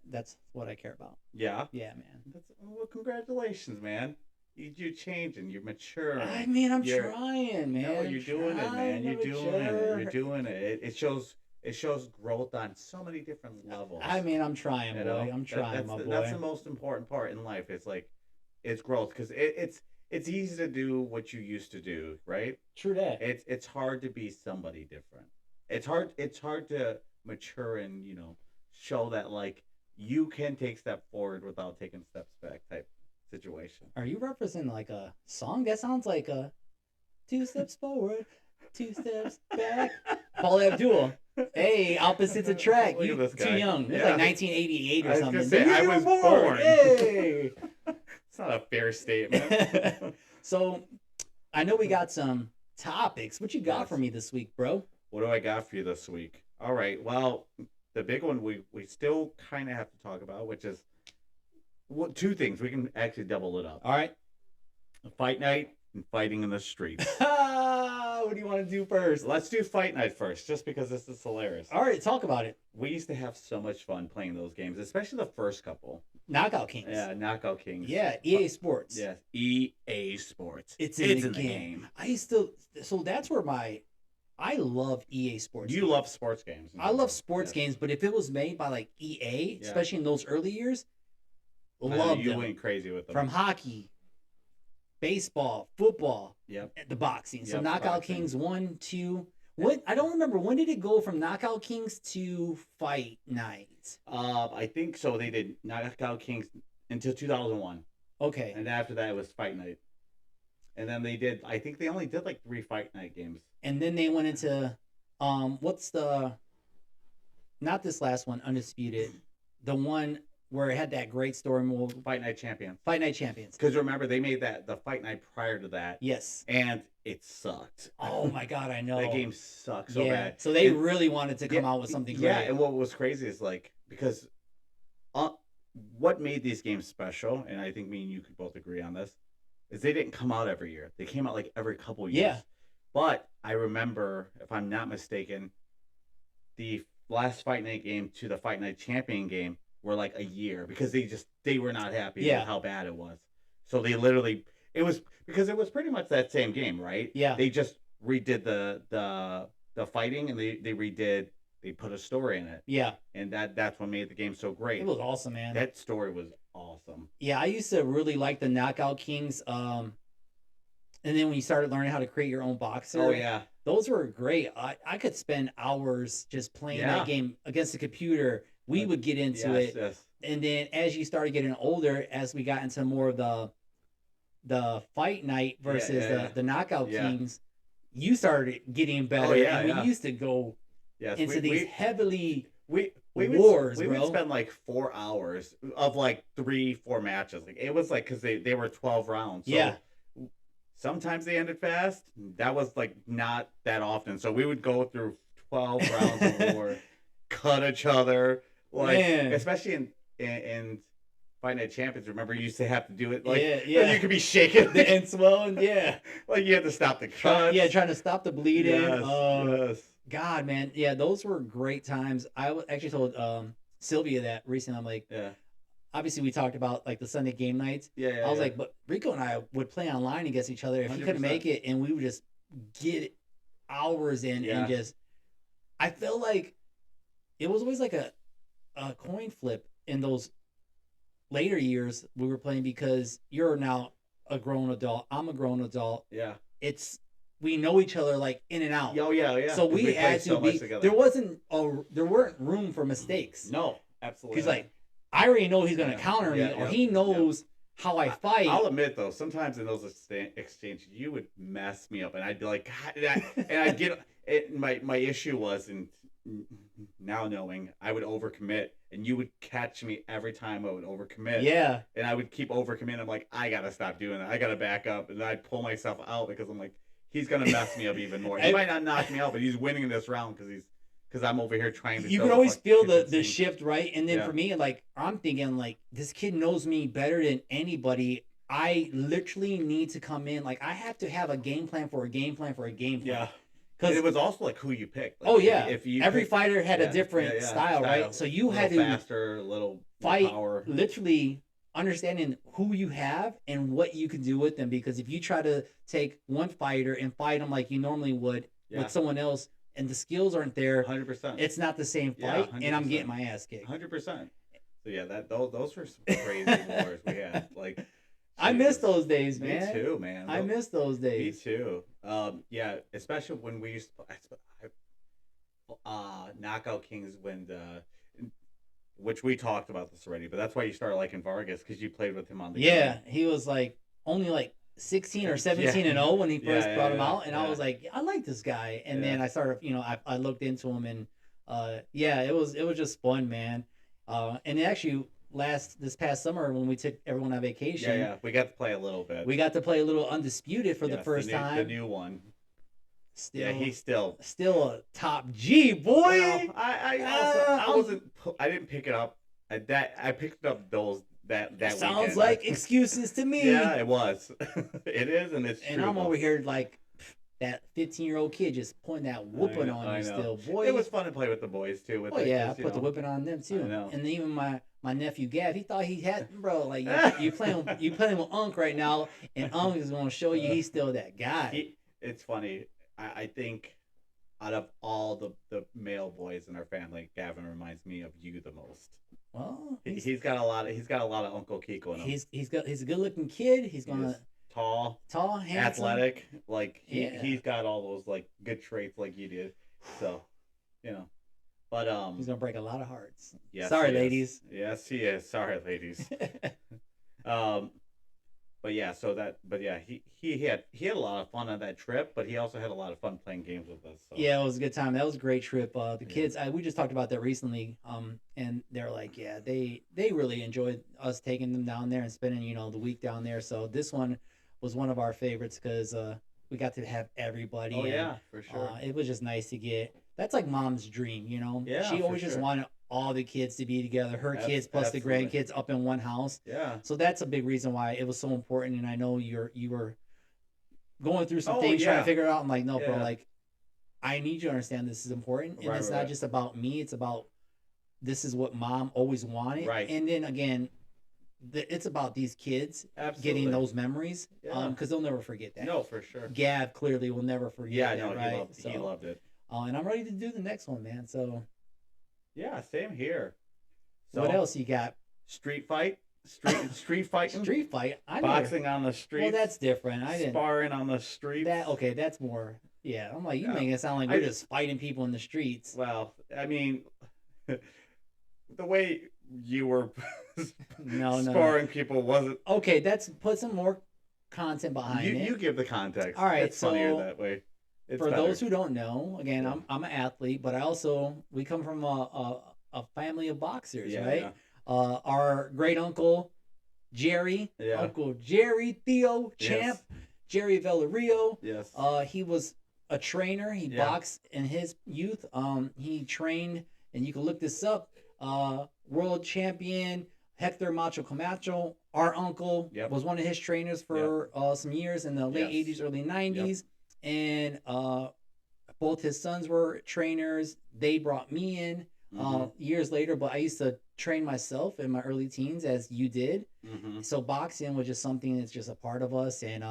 that's what I care about. Yeah. Yeah, man. Well, congratulations, man. You're changing. You're maturing. I mean, I'm trying, man. No, you're doing it, man. You're doing it. It shows growth on so many different levels. I mean, I'm trying, boy. I'm trying, my boy. That's the most important part in life. It's like, it's growth because it's easy to do what you used to do, right? True that. It's hard to be somebody different. It's hard to mature and show that like you can take steps forward without taking steps back type situation. Are you referencing like a song? That sounds like a 2 steps forward, 2 steps back. Paul Abdul. Hey, opposites attract. You too young. It's like 1988 or something. Say, I was born. Hey. It's not a fair statement. So, I know we got some topics. What you got for me this week, bro? What do I got for you this week? All right. Well, the big one we still kind of have to talk about, which is two things. We can actually double it up. All right. Fight night and fighting in the streets. What do you want to do first? Let's do fight night first, just because this is hilarious. All right, talk about it. We used to have so much fun playing those games, especially the first couple. Knockout Kings. Yeah, Knockout Kings. Yeah, EA Sports. Yes, EA Sports. It's in the game. So that's where I love EA Sports. You love sports games. I love sports games, but if it was made by like EA, especially in those early years, loved you them. Went crazy with them. From hockey, baseball, football, the boxing. So Knockout Kings 1, 2. What I don't remember, when did it go from Knockout Kings to Fight Night? I think so. They did Knockout Kings until 2001. Okay. And after that, it was Fight Night. And then they did. I think they only did like 3 Fight Night games. And then they went into, what's the? Not this last one, Undisputed. The one where it had that great story mode. Fight Night Champions. Fight Night Champions. Because remember, they made the Fight Night prior to that. Yes. And it sucked. Oh my God, I know. That game sucked so bad. So they really wanted to come out with something great. Yeah, and what was crazy is like, because what made these games special, and I think me and you could both agree on this, is they didn't come out every year. They came out like every couple years. Yeah. But I remember, if I'm not mistaken, the last Fight Night game to the Fight Night Champion game were like a year, because they were not happy with how bad it was. So they literally, it was pretty much that same game, right? Yeah. They just redid the fighting, and they put a story in it. Yeah. And that's what made the game so great. It was awesome, man. That story was awesome. Yeah, I used to really like the Knockout Kings. And then when you started learning how to create your own boxer. Oh yeah. Those were great. I could spend hours just playing that game against the computer. We would get into it. Yes. And then as you started getting older, as we got into more of the Fight Night versus the Knockout Kings, you started getting better. Oh, yeah, and we used to go into these heavily wars, we would spend like 4 hours of like 3-4 matches. Like it was like, because they were 12 rounds. So sometimes they ended fast. That was like not that often. So we would go through 12 rounds of war, cut each other, like especially in Fight Night Champions. Remember, you used to have to do it like you could be shaking and swelling. Yeah, like you had to stop the cuts. Trying to stop the bleeding. Yes. God, man, those were great times. I actually told Sylvia that recently. I'm like, obviously we talked about like the Sunday game nights. I was like, but Rico and I would play online against each other if he couldn't make it, and we would just get hours in and just. I felt like it was always like a coin flip in those later years we were playing, because you're now a grown adult. I'm a grown adult. Yeah. We know each other like in and out. Oh yeah. So we had to be. There weren't room for mistakes. No, absolutely. He's like, I already know he's gonna counter me, or he knows how I fight. I'll admit though, sometimes in those exchanges, you would mess me up, and I'd be like, God, and I'd get it. My issue was, and now knowing, I would overcommit, and you would catch me every time I would overcommit. Yeah. And I would keep overcommitting. I'm like, I gotta stop doing that. I gotta back up, and I'd pull myself out, because I'm like, he's gonna mess me up even more. He might not knock me out, but he's winning this round because I'm over here trying to. You can always feel the shift, right? And then for me, like, I'm thinking like, this kid knows me better than anybody. I literally need to come in. Like, I have to have a game plan for a game plan for a game plan. Yeah. Because it was also like who you picked. Like, if you every fighter had a different style, right? So you had to faster, a little fight, power. Literally understanding who you have and what you can do with them. Because if you try to take one fighter and fight them like you normally would with someone else, and the skills aren't there, 100%, it's not the same fight, and I'm getting my ass kicked. 100%. So yeah, those were some crazy wars we had. Like, Jesus. I miss those days, man. Me too, man. I miss those days. Me too. Yeah, especially when we used to Knockout Kings, which we talked about this already, but that's why you started liking Vargas, because you played with him on the game. He was like only like 16 or 17 and 0 when he first brought him out, and I was like, I like this guy, and then I started, I looked into him, and it was just fun, man. And actually this past summer when we took everyone on vacation, we got to play a little bit. We got to play a little Undisputed for the first time. The new one. He's still a top G, boy. Well, I didn't pick it up. I picked up those that sounds weekend. Like excuses to me. Yeah, it was. It is, and it's and true. I'm over here like that 15-year-old kid just putting that whooping on you still, boy. It was fun to play with the boys too. I put the whipping on them too. And even my nephew Gav, he thought he had, bro, like you playing with Unc right now, and Unc is gonna show you he's still that guy. It's funny. I think out of all the male boys in our family, Gavin reminds me of you the most. Well, he's got a lot of Uncle Kiko in him. He's a good looking kid. He's tall, handsome, athletic. Like he's got all those like good traits like you did. So, But he's gonna break a lot of hearts. Yes, sorry, ladies. Yes, he is. Sorry, ladies. um, but yeah, he had a lot of fun on that trip, but he also had a lot of fun playing games with us. So. Yeah, it was a good time. That was a great trip. The kids, we just talked about that recently. And they're like, yeah, they really enjoyed us taking them down there and spending the week down there. So this one was one of our favorites because we got to have everybody. Oh yeah, for sure. It was just nice to get. That's like mom's dream, Yeah, she always just wanted all the kids to be together, her kids plus the grandkids up in one house. Yeah. So that's a big reason why it was so important. And I know you were going through some things trying to figure it out. I'm like, no, bro, like I need you to understand this is important, and it's not just about me. It's about this is what mom always wanted, right? And then again, it's about these kids getting those memories, because they'll never forget that. No, for sure. Gav clearly will never forget. Yeah, no, right? He loved it. And I'm ready to do the next one, man. So. Yeah, same here. So, what else you got? Street fighting. Street fight. Boxing on the street. Well, that's different. Sparring on the street. That's more. Yeah, I'm like, you make it sound like we're just fighting people in the streets. Well, I mean, the way you were sparring people wasn't. Okay, put some more content behind it. You give the context. All right, it's funnier that way. For those who don't know, again, I'm an athlete, but we come from a family of boxers, right? Yeah. Our great uncle Jerry, Uncle Jerry Theo Champ, Jerry Villario. Yes. He was a trainer. He boxed in his youth. He trained, and you can look this up. World champion Hector Macho Camacho. Our uncle was one of his trainers for some years in the late 80s, early 90s. And both his sons were trainers. They brought me in years later, but I used to train myself in my early teens, as you did. Mm-hmm. So boxing was just something that's just a part of us. And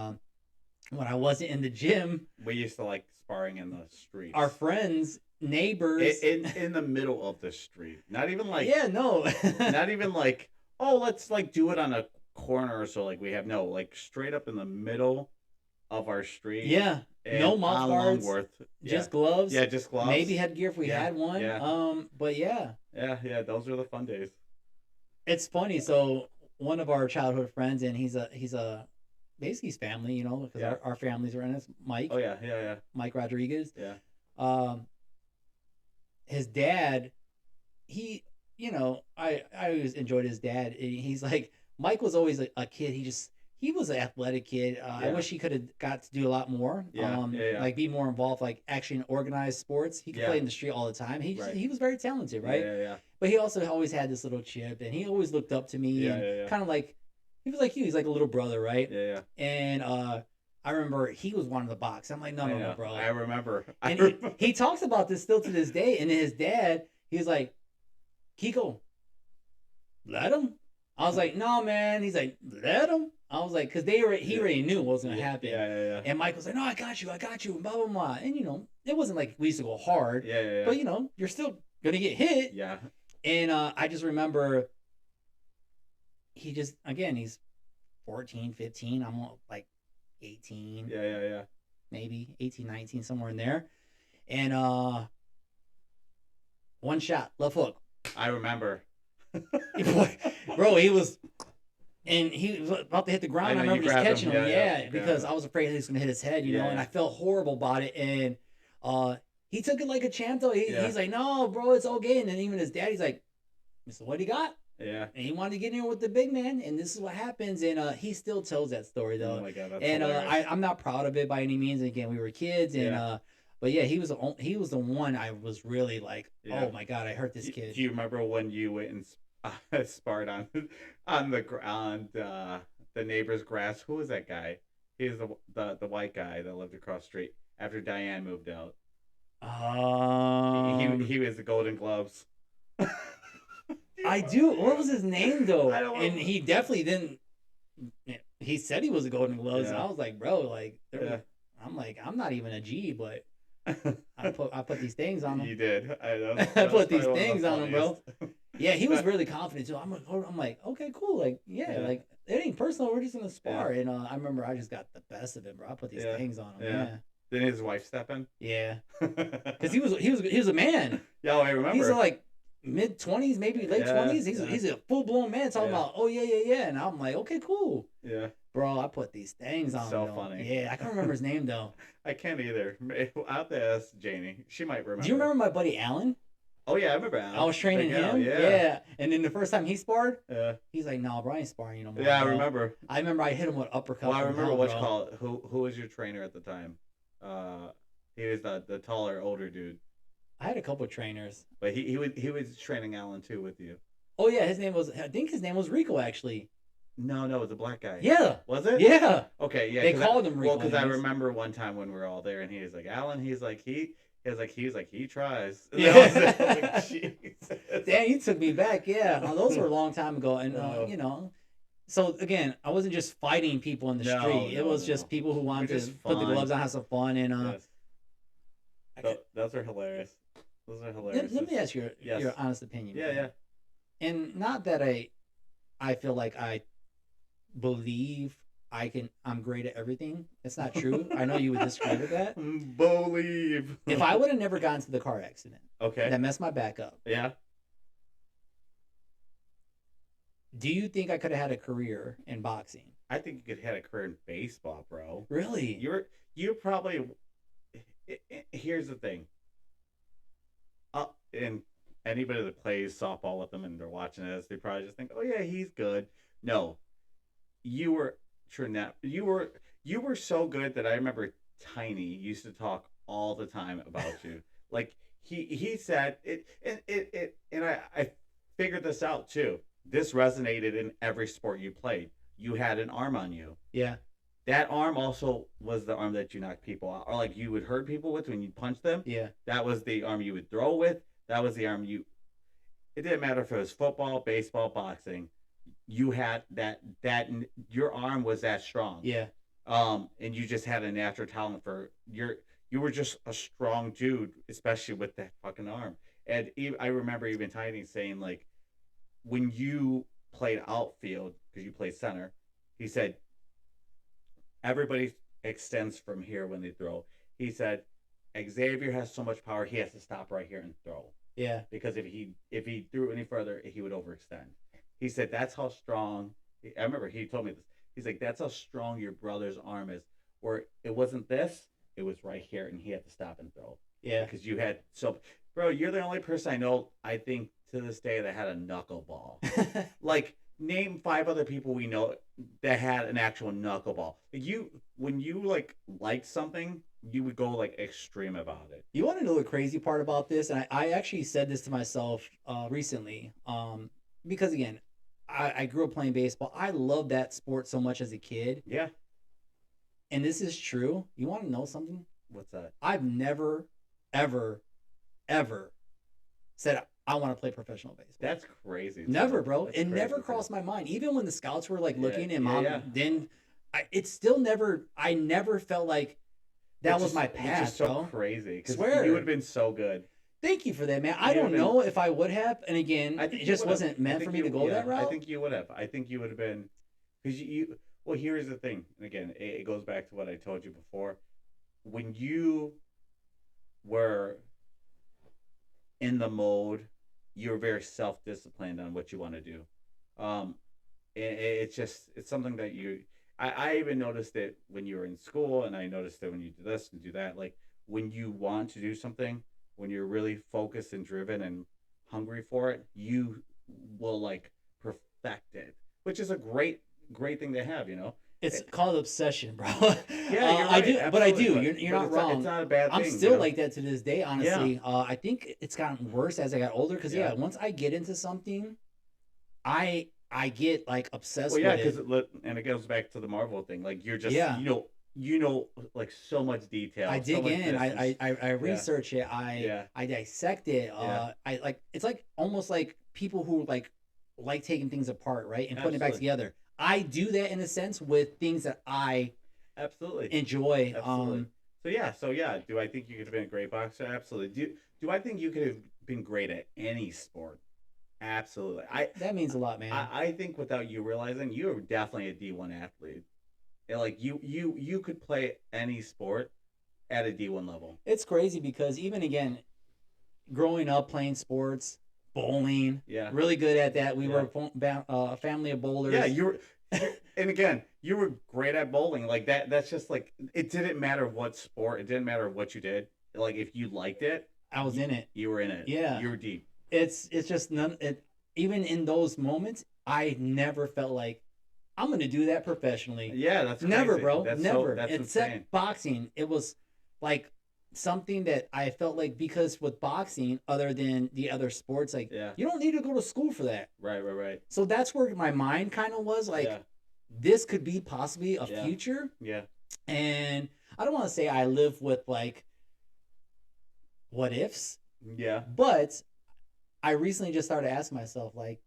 when I wasn't in the gym, we used to like sparring in the streets. Our friends, neighbors, in the middle of the street. Not even like not even like, oh, let's like do it on a corner or so. Like we have like straight up in the middle of our street. Yeah. No mouth guards. Just gloves. Yeah, just gloves. Maybe headgear if we had one. Yeah. But yeah. Yeah, those are the fun days. It's funny. So one of our childhood friends, and he's a basically his family, because our families are in this. Mike. Oh yeah. Mike Rodriguez. Yeah. His dad, I always enjoyed his dad. He's like, Mike was always a kid. He was an athletic kid. I wish he could have got to do a lot more. Like be more involved, like actually in organized sports. He could play in the street all the time. He was very talented, right? Yeah. But he also always had this little chip, and he always looked up to me. Kind of like, he was like you. He's like a little brother, right? Yeah. And I remember he was wanting to box. I'm like, no, bro. I remember. He talks about this still to this day. And his dad, he's like, Kiko, let him. I was like, no, man. He's like, let him. I was like, because he already knew what was going to happen. Yeah. And Mike was like, no, I got you, and blah, blah, blah. And, it wasn't like we used to go hard. Yeah. But, you're still going to get hit. Yeah. And I just remember he's 14, 15. I'm like 18. Yeah. Maybe 18, 19, somewhere in there. And one shot, left hook. I remember. Bro, he was about to hit the ground. I remember just catching him. Because I was afraid he was going to hit his head, and I felt horrible about it. And he took it like a champ, though. He's like, no, bro, it's okay. And then even his daddy's like, so what he got? Yeah. And he wanted to get in with the big man, and this is what happens. And he still tells that story, though. Oh, my God, that's and hilarious. I'm not proud of it by any means. And again, we were kids, and but yeah, he was the one I was really like, oh my God, I hurt this kid. Do you remember when you went and sparred on the neighbor's grass? Who was that guy? He's the white guy that lived across the street after Diane moved out. He was the Golden Gloves. I do. What was his name though? I don't know. And he definitely didn't. He said he was a Golden Gloves, and I was like, bro, like, I'm like, I'm not even a G, but I put these things on him. You did. I put these things on him, bro. Yeah, he was really confident too. I'm like, okay, cool. Like, like it ain't personal. We're just gonna spar. And I remember I just got the best of it, bro. I put these things on him. Didn't his wife step in? Yeah, because he was a man. Yeah, I remember. He's like mid-20s, maybe late 20s. He's a full-blown man talking about, oh yeah, and I'm like, okay, cool. Yeah. Bro, I put these things on. So funny. Yeah, I can't remember his name though. I can't either. I'll have to ask Janie. She might remember. Do you remember my buddy Alan? Oh yeah, I remember Alan. I was training him. Yeah. And then the first time he sparred, he's like, "No, bro, I ain't sparring you no more." Yeah, I remember. I hit him with uppercut. Well, I remember what you call it. Who was your trainer at the time? He was the taller, older dude. I had a couple of trainers, but he was training Alan too with you. Oh yeah, I think his name was Rico actually. No, it was a black guy. Yeah. Was it? Yeah. Okay, yeah. They called him Rico. Well, because I remember one time when we were all there, and he was like, Alan. He was like, he tries. And yeah. I was like, Jesus. Damn, you took me back. Yeah, those were a long time ago, and you know. So again, I wasn't just fighting people in the street. It was just people who wanted to put the gloves on, have some fun, and those are hilarious. Those are hilarious. Let me ask you your honest opinion. Yeah, yeah. And not that I feel like I believe I'm great at everything. It's not true. I know you would disagree with that. Believe. If I would have never gotten to the car accident, okay, that messed my back up. Yeah. Do you think I could have had a career in boxing? I think you could have had a career in baseball, bro. Really? You're probably. Here's the thing. And anybody that plays softball with them and they're watching this, they probably just think, "Oh yeah, he's good." No, you were you were so good that I remember Tiny used to talk all the time about you. Like he said it, and I figured this out too. This resonated in every sport you played. You had an arm on you. Yeah. That arm also was the arm that you knocked people out, or like you would hurt people with when you punched them. Yeah. That was the arm you would throw with. That was the arm you. It didn't matter if it was football, baseball, boxing. You had that your arm was that strong. Yeah. And you just had a natural talent for you were just a strong dude, especially with that fucking arm. And I remember even Tiny saying, like, when you played outfield, because you played center, he said, everybody extends from here when they throw. He said, Xavier has so much power, he has to stop right here and throw. Yeah. Because if he threw any further, he would overextend. He said, that's how strong. I remember he told me this. He's like, that's how strong your brother's arm is. Where it wasn't this, it was right here, and he had to stop and throw. Yeah. Because you had bro, you're the only person I know, I think, to this day that had a knuckleball. Like, name 5 other people we know that had an actual knuckleball. When you liked something, you would go like extreme about it. You want to know the crazy part about this? And I actually said this to myself recently. Because again, I grew up playing baseball. I loved that sport so much as a kid. Yeah. And this is true. You want to know something? What's that? I've never, ever, ever said I want to play professional baseball. That's crazy. Never, bro. It never crossed my mind. Even when the scouts were like looking and mom, then it still never. I never felt like that was my path. Which is so bro. crazy. Swear, you would have been so good. Thank you for that, man. I don't know if I would have. And again, it just wasn't meant for me to go that route. I think you would have. I think you would have been, because you. Well, here's the thing. Again, it goes back to what I told you before. When you were in the mode, you're very self-disciplined on what you want to do. It's something that I even noticed it when you were in school, and I noticed it when you do this and do that. Like, when you want to do something, when you're really focused and driven and hungry for it, you will like perfect it, which is a great thing to have, you know. It's called obsession, bro. Yeah, you're right. I do, but I do. But you're not wrong. It's not a bad thing. I'm still like that to this day, honestly. Yeah. I think it's gotten worse as I got older. Because once I get into something, I get like obsessed. Well, yeah, with it. And it goes back to the Marvel thing. Like, you're just you know like so much detail. I dig in. I research it. I dissect it. I like. It's like almost like people who like taking things apart, right, and putting it back together. I do that in a sense with things that I enjoy. Absolutely. So yeah. Do I think you could have been a great boxer? Absolutely. Do I think you could have been great at any sport? Absolutely. That means a lot, man. I think without you realizing, you are definitely a D1 athlete. Like you could play any sport at a D1 level. It's crazy because even again, growing up playing sports, bowling, really good at that. We were a family of bowlers. Yeah, and again, you were great at bowling. Like that. That's just like it didn't matter what sport. It didn't matter what you did. Like if you liked it, I was in it. You were in it. Yeah, you were deep. It's just none. Even in those moments, I never felt like I'm gonna do that professionally. Yeah, that's never, crazy. bro. That's never. That's Except insane. boxing, it was like something that I felt like because with boxing, other than the other sports, like you don't need to go to school for that. Right. So that's where my mind kind of was like, this could be possibly a future. Yeah. And I don't want to say I live with like what ifs. Yeah. But I recently just started asking myself like,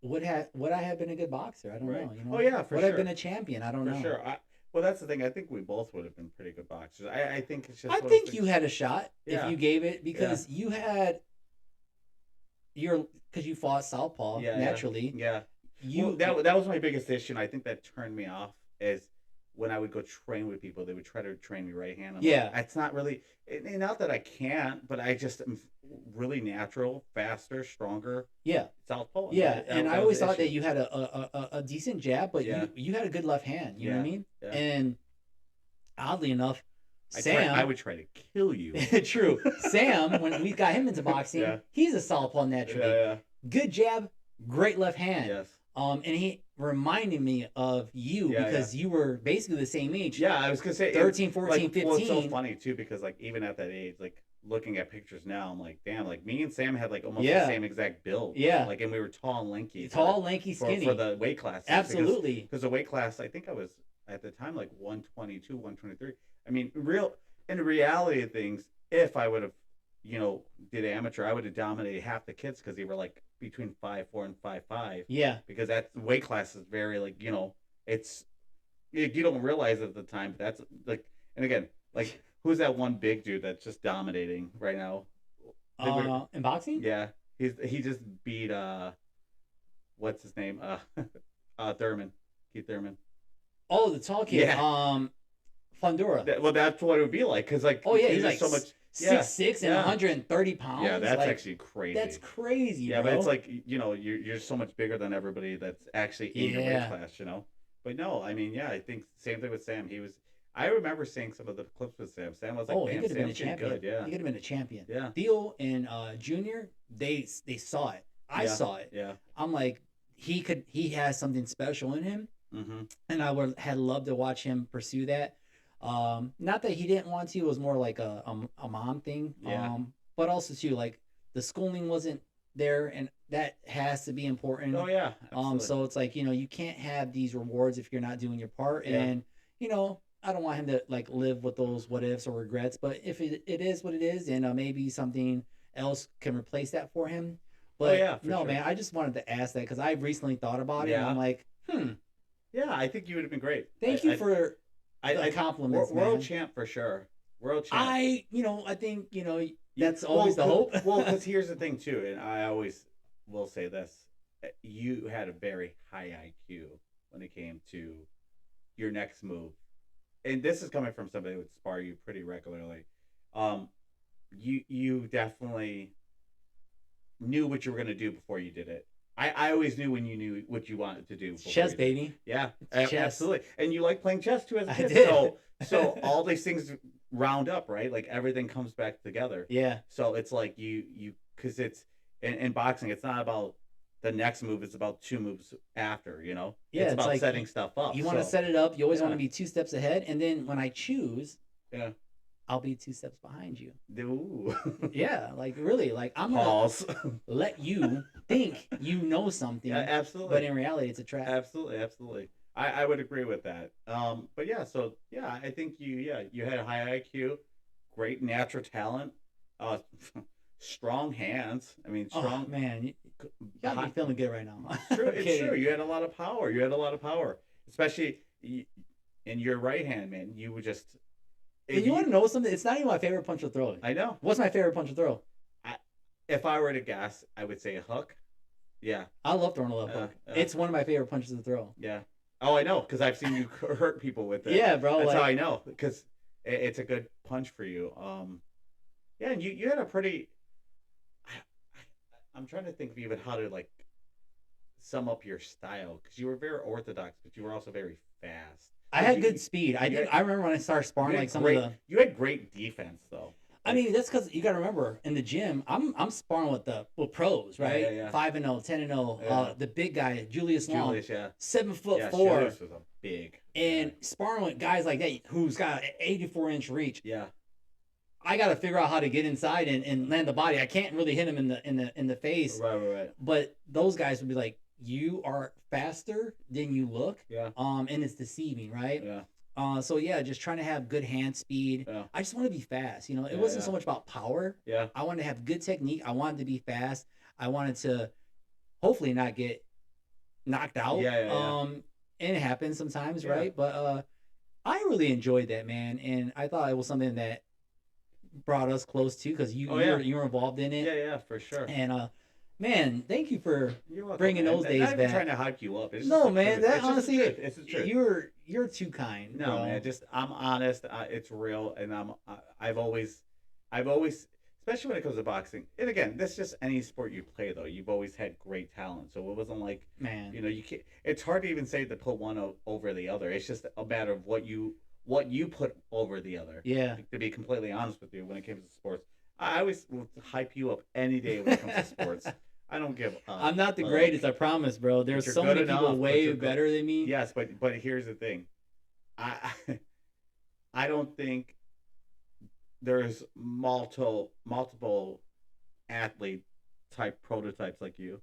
would I have been a good boxer? I don't know. You know. Oh yeah, for would sure. I have been a champion? I don't know. For sure. Well, that's the thing. I think we both would have been pretty good boxers. I think it's just. I think you had a shot if you gave it because you had because you fought southpaw naturally. Yeah. That was my biggest issue. And I think that turned me off is when I would go train with people, they would try to train me right hand. Like, it's not really. Not that I can't, but I just am really natural, faster, stronger. Yeah. Southpaw. Yeah, and I always thought that you had a decent jab, but you had a good left hand. You know what I mean? Yeah. And oddly enough, Sam, I would try to kill you. True. Sam, when we got him into boxing, he's a southpaw naturally. Yeah. Good jab, great left hand. Yes. And he reminded me of you because you were basically the same age. Yeah, I was gonna say 13, 14, 15. Well, it's so funny too because like even at that age, like looking at pictures now, I'm like, damn, like me and Sam had like almost the same exact build. Yeah. Like, and we were tall and lanky. Lanky, skinny. For the weight class. Absolutely. Because the weight class, I think I was at the time like 122, 123. I mean, in reality of things, if I would have, did amateur, I would have dominated half the kids because they were like between 5'4" and 5'5". Yeah. Because that weight class is very like, it's you don't realize it at the time, but that's like, and again, like who's that one big dude that's just dominating right now? In boxing? Yeah. He just beat what's his name? Thurman. Keith Thurman. Oh, the tall kid. Yeah. Fundura. Well, that's what it would be like, because like he's like so much 6'6" and 130 pounds. Yeah, that's like, actually crazy. That's crazy. Yeah, bro. But it's like you're so much bigger than everybody that's actually in your weight class, But no, I mean, I think same thing with Sam. I remember seeing some of the clips with Sam. Sam was like, he could have been a champion. Good, yeah. He could have been a champion. Yeah. Theo and Junior, they saw it. I saw it. Yeah. I'm like, he has something special in him. Mm-hmm. And I had loved to watch him pursue that. Not that he didn't want to, it was more like a mom thing. Yeah. But also too, like the schooling wasn't there, and that has to be important. Oh yeah. Absolutely. So it's like, you can't have these rewards if you're not doing your part. Yeah. And I don't want him to like live with those what ifs or regrets, but if it is what it is, and maybe something else can replace that for him. But sure. Man, I just wanted to ask that because I recently thought about it, and I'm like, Yeah, I think you would have been great. Thank you for the compliments, world man. champ for sure. World champ. I think that's always the hope. Well, because here's the thing too, and I always will say this: you had a very high IQ when it came to your next move, and this is coming from somebody who would spar you pretty regularly. You definitely knew what you were going to do before you did it. I always knew when you knew what you wanted to do. Chess, baby. Yeah, chess. Absolutely. And you like playing chess too as a kid. I did. So all these things round up, right? Like everything comes back together. Yeah. So it's like you because it's in boxing, it's not about the next move. It's about two moves after. Yeah. It's about like setting stuff up. You want to set it up. You always want to be 2 steps ahead, and then when I choose, I'll be 2 steps behind you. Ooh. Yeah, like really, like I'm gonna let you think you know something. Yeah, absolutely. But in reality, it's a trap. Absolutely. I would agree with that. But I think you had a high IQ, great natural talent, strong hands. I mean, strong. Oh, man, you got me feeling good right now. It's true. You had a lot of power. Especially in your right hand, man. You would just. And you want to know something? It's not even my favorite punch to throw. I know. What's my favorite punch to throw? If I were to guess, I would say a hook. Yeah. I love throwing a left hook. It's one of my favorite punches to throw. Yeah. Oh, I know, because I've seen you hurt people with it. Yeah, bro. That's how I know. Because it's a good punch for you. Yeah, and you had a pretty. I'm trying to think of even how to like sum up your style because you were very orthodox, but you were also very fast. I had good speed. I remember when I started sparring like some of the. You had great defense though. I mean, that's because you got to remember in the gym, I'm sparring with pros, right? Yeah. 5-0, 10-0. Yeah. The big guy, Julius Long, yeah. 7'4". Julius was a big. And sparring with guys like that who's got an 84-inch reach. Yeah. I got to figure out how to get inside and land the body. I can't really hit him in the face. Right. But those guys would be like, you are faster than you look. Yeah. And it's deceiving, right? Yeah. So yeah, just trying to have good hand speed. Yeah. I just want to be fast. You know, it wasn't so much about power. Yeah. I wanted to have good technique. I wanted to be fast. I wanted to hopefully not get knocked out. Yeah. And it happens sometimes, right? But I really enjoyed that, man, and I thought it was something that brought us close too because you were involved in it. Yeah, for sure. And man, thank you for welcome, bringing those days back. I'm trying to hype you up. It's no, man, truth. that honestly, it's the truth. You're too kind. No, bro. man, I'm honest. It's real, and I've always, especially when it comes to boxing. And again, that's just any sport you play though. You've always had great talent, so it wasn't like, man, you can't. It's hard to even say to put one over the other. It's just a matter of what you put over the other. Yeah. To be completely honest with you, when it comes to sports, I always will hype you up any day when it comes to sports. I don't give. I'm not the greatest, I promise, bro. There's so many people way better than me. Yes, but here's the thing, I don't think there's multiple athlete type prototypes like you.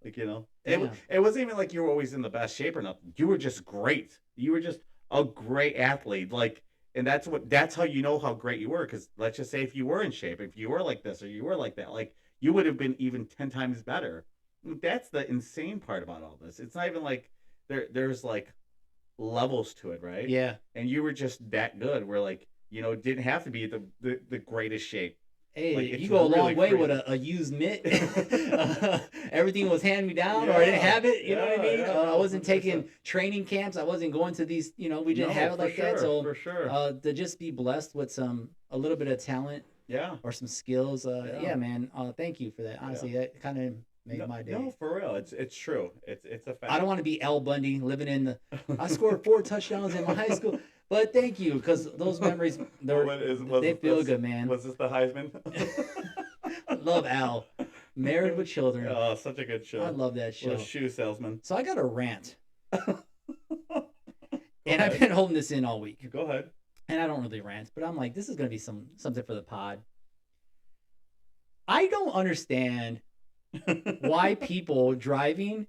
Like, it wasn't even like you were always in the best shape or nothing. You were just great. You were just a great athlete. Like, and that's how you know how great you were. Because let's just say if you were in shape, if you were like this or you were like that, like you would have been even 10 times better. That's the insane part about all this. It's not even like there's like levels to it, right? Yeah. And you were just that good. Where like, it didn't have to be the greatest shape. Hey, like, you go a long way crazy. with a used mitt. Everything was hand me down, or I didn't have it. You know what I mean? I wasn't taking training camps. I wasn't going to these. We didn't have it like that. So for sure, to just be blessed with a little bit of talent, or some skills. Man. Thank you for that. Honestly, that kind of made my day. No, for real, it's true. It's a fact. I don't want to be Al Bundy living in I scored 4 touchdowns in my high school. But thank you, because those memories, they feel good, man. Was this the Heisman? Love Al. Married with Children. Oh, such a good show. I love that show. Little shoe salesman. So I got a rant. And I've been holding this in all week. Go ahead. And I don't really rant, but I'm like, this is going to be something for the pod. I don't understand why people driving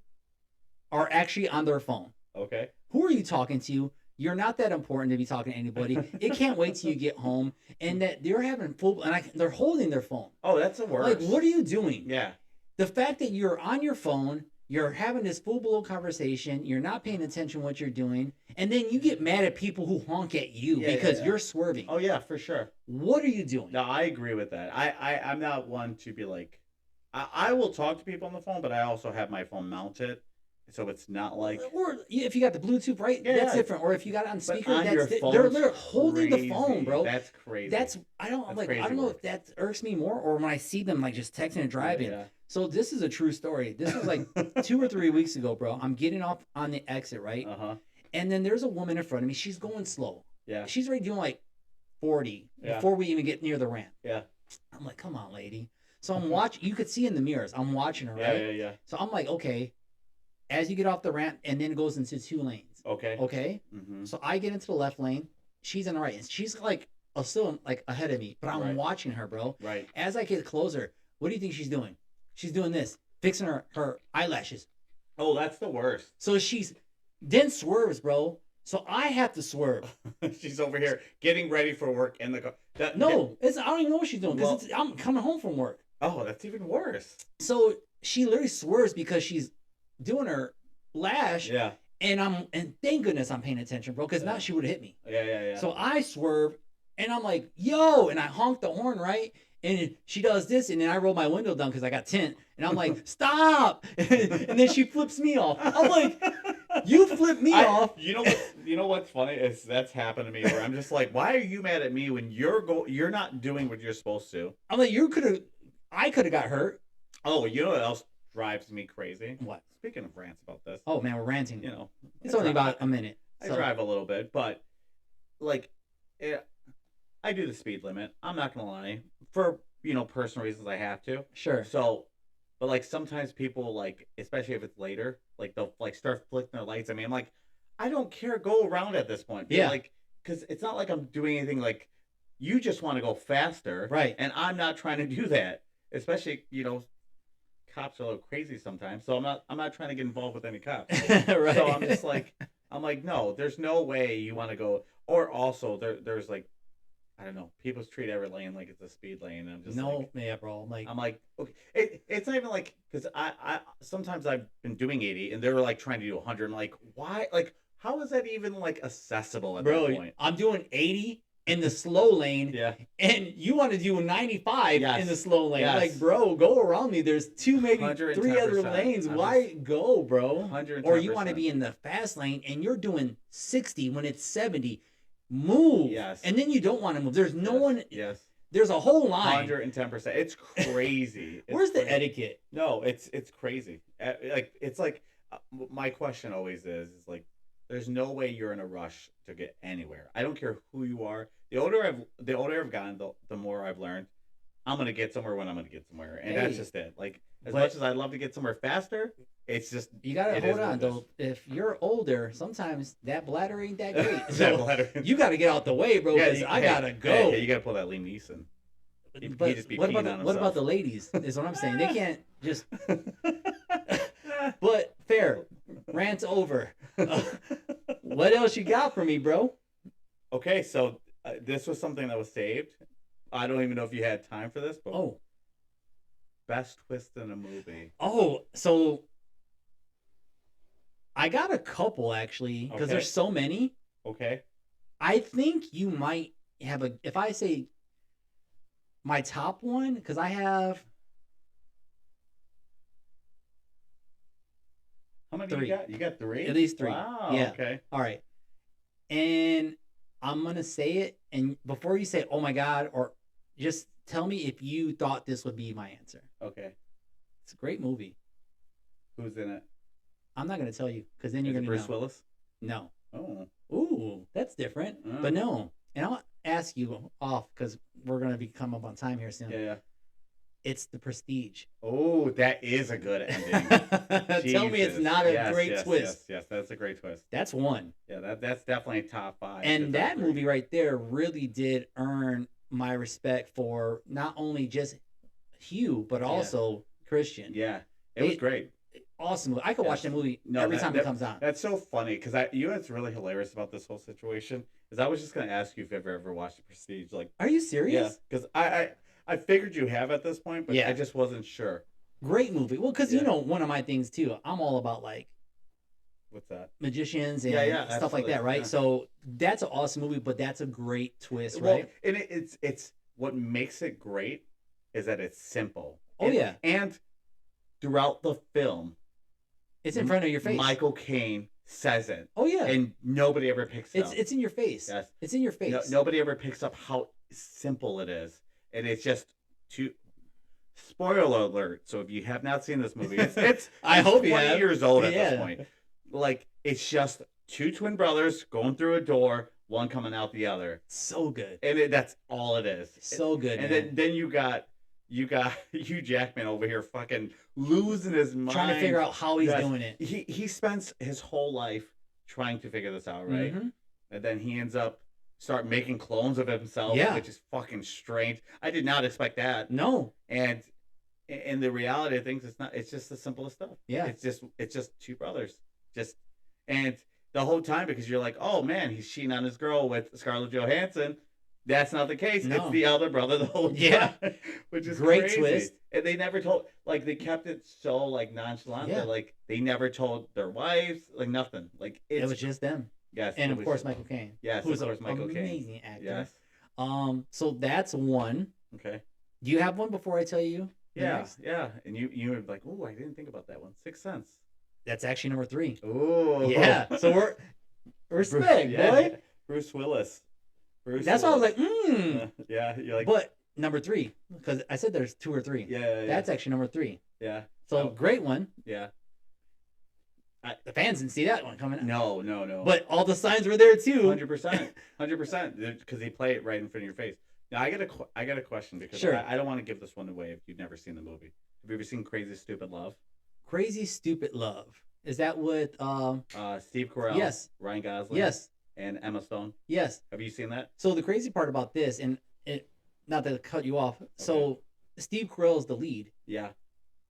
are actually on their phone. Okay. Who are you talking to? You're not that important to be talking to anybody. It can't wait till you get home, and that they're having full, they're holding their phone. Oh, that's the worst. Like, what are you doing? Yeah. The fact that you're on your phone, you're having this full-blown conversation, you're not paying attention to what you're doing, and then you get mad at people who honk at you because you're swerving. Oh yeah, for sure. What are you doing? No, I agree with that. I'm not one to be like, I will talk to people on the phone, but I also have my phone mounted. So it's not like, or if you got the Bluetooth, right? That's different. Or if you got it on speaker, they're holding the phone, bro. That's crazy. I don't know if that irks me more, or when I see them like just texting and driving. Yeah. So this is a true story. This was like 2 or 3 weeks ago, bro. I'm getting off on the exit, right? And then there's a woman in front of me. She's going slow. Yeah. She's already doing like 40 before we even get near the ramp. Yeah. I'm like, come on, lady. So I'm watching. You could see in the mirrors. I'm watching her, right? Yeah. So I'm like, okay. As you get off the ramp, and then it goes into 2 lanes. Okay. So I get into the left lane. She's in the right. And she's like still like ahead of me, but I'm watching her, bro. Right. As I get closer, what do you think she's doing? She's doing this, fixing her eyelashes. Oh, that's the worst. So she's then swerves, bro. So I have to swerve. She's over here getting ready for work in the car. I don't even know what she's doing because I'm coming home from work. Oh, that's even worse. So she literally swerves because she's doing her lash. Yeah. And thank goodness I'm paying attention, bro, because now she would have hit me. Yeah. So I swerve, and I'm like, yo, and I honk the horn, right? And she does this, and then I roll my window down because I got tint, and I'm like, stop! And then she flips me off. I'm like, You flipped me off. You know what's funny is that's happened to me where I'm just like, why are you mad at me when you're not doing what you're supposed to? I'm like, I could have got hurt. Oh, you know what else drives me crazy? What? Speaking of rants about this. Oh man, we're ranting. You know, it's only about a minute. I drive a little bit, but like, I do the speed limit. I'm not gonna lie, for personal reasons I have to. Sure. So, but like sometimes people like, especially if it's later, like they'll like start flicking their lights at me. I'm like, I don't care. Go around at this point. Yeah. Like, because it's not like I'm doing anything. Like, you just want to go faster, right? And I'm not trying to do that. Especially, cops are a little crazy sometimes. So I'm not trying to get involved with any cops. Right. So I'm like, no, there's no way you want to go. Or also there's like, I don't know, people treat every lane like it's a speed lane. And I'm just yeah, bro. I'm like, okay, it's not even like, because I sometimes I've been doing 80 and they were like trying to do 100. I'm like, why? Like, how is that even like accessible at that point? I'm doing 80 in the slow lane, yeah, and you want to do 95 yes. in the slow lane. Yes. Like, bro, go around me. There's maybe 3 other lanes. Why go, bro? 110%. Or you want to be in the fast lane and you're doing 60 when it's 70. Move. Yes. And then you don't want to move. There's no one. Yes. There's a whole line. 110%. It's crazy. Where's the etiquette? No, it's crazy. Like, it's like, my question always is like, there's no way you're in a rush to get anywhere. I don't care who you are. The older I've gotten, the more I've learned. I'm gonna get somewhere when I'm gonna get somewhere, and that's just it. Like, as much as I'd love to get somewhere faster, it's just you gotta hold on though. If you're older, sometimes that bladder ain't that great. So you gotta get out the way, bro. Because I gotta go. Hey, you gotta pull that Liam Neeson. But what about the ladies? Is what I'm saying. They can't just. But fair, rant's over. What else you got for me, bro? Okay, so this was something that was saved. I don't even know if you had time for this, but best twist in a movie. Oh, so I got a couple actually because there's so many. Okay. I think you might have if I say my top one, because I have. How many 3. You got? You got 3? At least 3. Wow. Yeah. Okay. All right. And I'm going to say it. And before you say, oh my God, or just tell me if you thought this would be my answer. Okay. It's a great movie. Who's in it? I'm not going to tell you because then you're going to know. Bruce Willis? No. Oh. Ooh, that's different. But no. And I'll ask you off because we're going to come up on time here soon. Yeah. It's The Prestige. Oh, that is a good ending. Tell me it's not a great twist. Yes, that's a great twist. That's one. Yeah, that's definitely top 5. And that movie right there really did earn my respect for not only just Hugh, but also Christian. Yeah, it was great. Awesome. I could watch that movie every time it comes on. That's so funny because you know what's really hilarious about this whole situation is I was just going to ask you if you've ever watched The Prestige. Like, are you serious? Yeah, because I figured you have at this point, but I just wasn't sure. Great movie. Well, because you know, one of my things too, I'm all about like, what's that? Magicians and stuff like that, right? Yeah. So that's an awesome movie, but that's a great twist, right? And it's what makes it great is that it's simple. And throughout the film, it's in front of your face. Michael Caine says it. Oh yeah, and nobody ever picks it up. It's in your face. Yes, it's in your face. Nobody ever picks up how simple it is. And it's just spoiler alert. So if you have not seen this movie, it's I hope 20 years old at this point. Like, it's just 2 twin brothers going through a door, one coming out the other. So good. And that's all it is. So good. And then you got Hugh Jackman over here fucking losing his mind, trying to figure out how he's doing it. He spends his whole life trying to figure this out, right? Mm-hmm. And then he ends up start making clones of himself, which is fucking strange. I did not expect that. No. And in the reality of things, it's just the simplest stuff. Yeah. It's just 2 brothers. And the whole time, because you're like, oh man, he's cheating on his girl with Scarlett Johansson. That's not the case. No. It's the elder brother the whole time. Which is great crazy. Twist. And they never told, like, they kept it so like nonchalant that like they never told their wives, like nothing. Like it was just them. Yes, and of course Michael Caine. Yes, who's of course Michael Caine. Amazing actor. Yes. So that's one. Okay. Do you have one before I tell you? Yeah, next? Yeah. And you were like, oh, I didn't think about that one. 6th Sense. That's actually number 3. Ooh. Yeah. So we're respect, boy. Bruce Willis. That's why I was like, Yeah, you're like. But number 3, because I said there's 2 or 3. Yeah. That's actually number 3. Yeah. So great one. Yeah. The fans didn't see that one coming. No. But all the signs were there too. 100%, because they play it right in front of your face. Now I got a question, because sure. I don't want to give this one away if you've never seen the movie. Have you ever seen Crazy Stupid Love? Crazy Stupid Love. Is that with Steve Carell? Yes. Ryan Gosling? Yes. And Emma Stone? Yes. Have you seen that? So the crazy part about this, and not to cut you off, so Steve Carell is the lead. Yeah.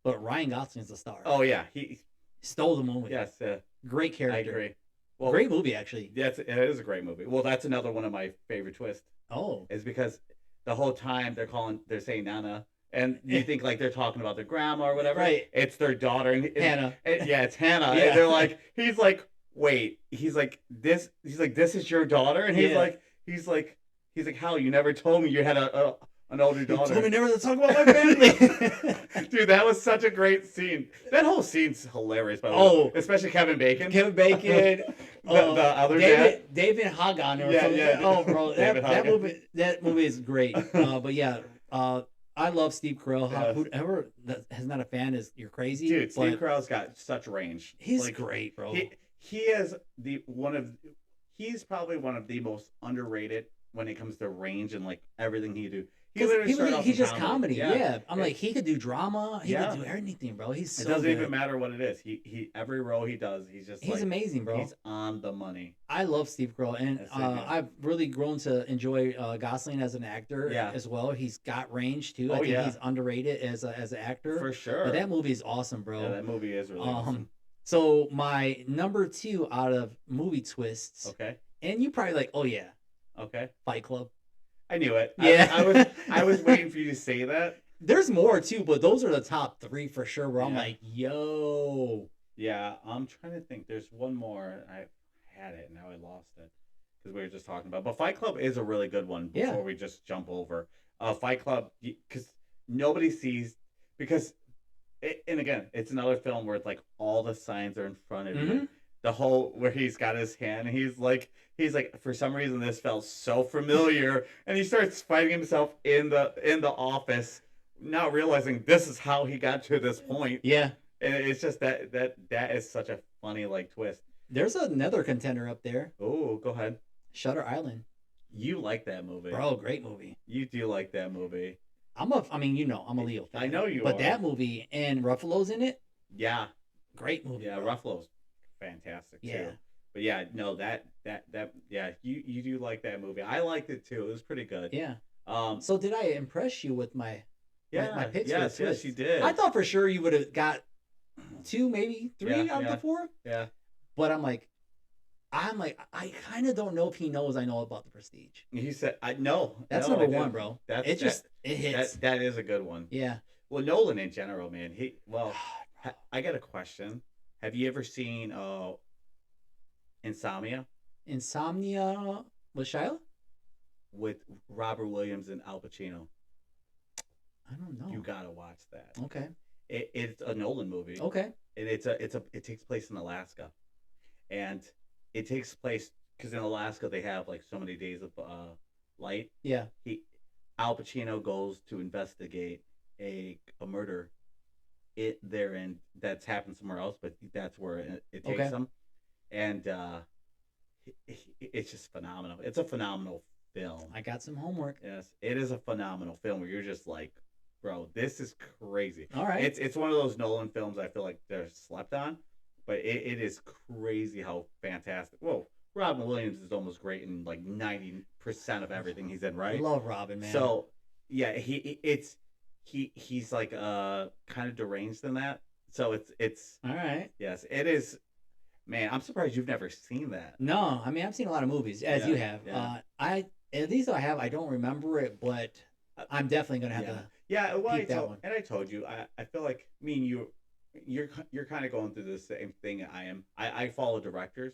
But Ryan Gosling is the star. Oh yeah, he stole the movie. Yes. Great character. I agree. Well, great movie actually. It is a great movie. Well, that's another one of my favorite twists. Oh. Is because the whole time they're saying Nana. And you think like they're talking about their grandma or whatever. Right. It's their daughter. Hannah. It's Hannah. Yeah. And they're like, he's like, wait. He's like, this is your daughter? And he's like, how? You never told me you had an older daughter. You told me never to talk about my family. Dude, that was such a great scene. That whole scene's hilarious, by the way. Especially Kevin Bacon. The other dad. David Hagan or something. Yeah. Oh, bro. That movie is great. But yeah, I love Steve Carell. Whoever that is not a fan you're crazy. Dude, Steve Carell's got such range. He's great, bro. He is he's probably one of the most underrated when it comes to range and like everything he do. He's just comedy. Yeah. I'm like, he could do drama. He could do anything, bro. He's so It doesn't good. even matter what it is. He every role he does, he's amazing, bro. He's on the money. I love Steve Carell, and I've really grown to enjoy Gosling as an actor as well. He's got range too. I think he's underrated as an actor. For sure. But that movie is awesome, bro. Yeah, that movie is really awesome. So my number 2 out of movie twists. Okay. And you probably like, oh yeah. Okay. Fight Club. I knew it. Yeah. I was waiting for you to say that. There's more too, but those are the top 3 for sure. Where I'm like, yo. Yeah, I'm trying to think. There's one more. I had it, and now I lost it because we were just talking about. But Fight Club is a really good one. Before we just jump over, Fight Club, because nobody sees and again, it's another film where it's like all the signs are in front of you. The whole where he's got his hand, and he's like, for some reason this felt so familiar, and he starts fighting himself in the office, not realizing this is how he got to this point. Yeah, and it's just that is such a funny like twist. There's another contender up there. Oh, go ahead. Shutter Island. You like that movie, bro? Great movie. You do like that movie. I'm a Leo fan. I know you are. But that movie, and Ruffalo's in it. Yeah, great movie. Yeah, Ruffalo's fantastic too. But yeah, no, that you do like that movie. I liked it too. It was pretty good. Yeah. So did I impress you with my picks? Yes, you did. I thought for sure you would have got 2, maybe 3 out of the 4. Yeah. But I'm like, I kind of don't know if he knows I know about The Prestige. He said, "I know." That's number 1, bro. It hits. That is a good one. Yeah. Well, Nolan in general, man. I got a question. Have you ever seen Insomnia? Insomnia with Shia? With Robert Williams and Al Pacino. I don't know. You gotta watch that. Okay. It's a Nolan movie. Okay. And it takes place in Alaska, and it takes place because in Alaska they have like so many days of light. Yeah. Al Pacino goes to investigate a murder and that's happened somewhere else, but that's where it takes him, and it's just phenomenal. It's a phenomenal film. I got some homework. Yes, it is a phenomenal film where you're just like, bro, this is crazy. All right, it's one of those Nolan films I feel like they're slept on, but it is crazy how fantastic. Whoa, Robin Williams is almost great in like 90% of everything he's in, right? I love Robin, man. So yeah, he's like kind of deranged in that. So it's all right. Yes, it is. Man, I'm surprised you've never seen that. No, I mean I've seen a lot of movies as you have. Yeah. At least I have. I don't remember it, but I'm definitely gonna have to. Yeah, well, I told you. I feel like me and you're kind of going through the same thing I am. I follow directors,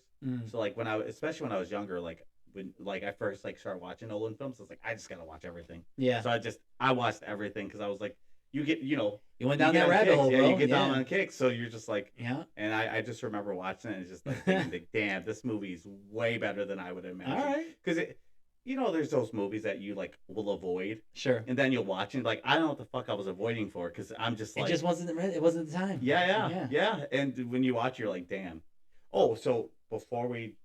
so like especially when I was younger, like when I first like started watching Nolan films, I was like, I just gotta watch everything. Yeah. So I watched everything because I was like, you get, you went down you that rabbit hole, bro. Yeah, you get down on kicks. So you're just like, yeah. And I just remember watching it and just like thinking, damn, this movie's way better than I would imagine. All right. Because there's those movies that you like will avoid. Sure. And then you'll watch and like, I don't know what the fuck I was avoiding for because I'm just like. It wasn't the time. Yeah. And when you watch, you're like, damn. Oh, so before we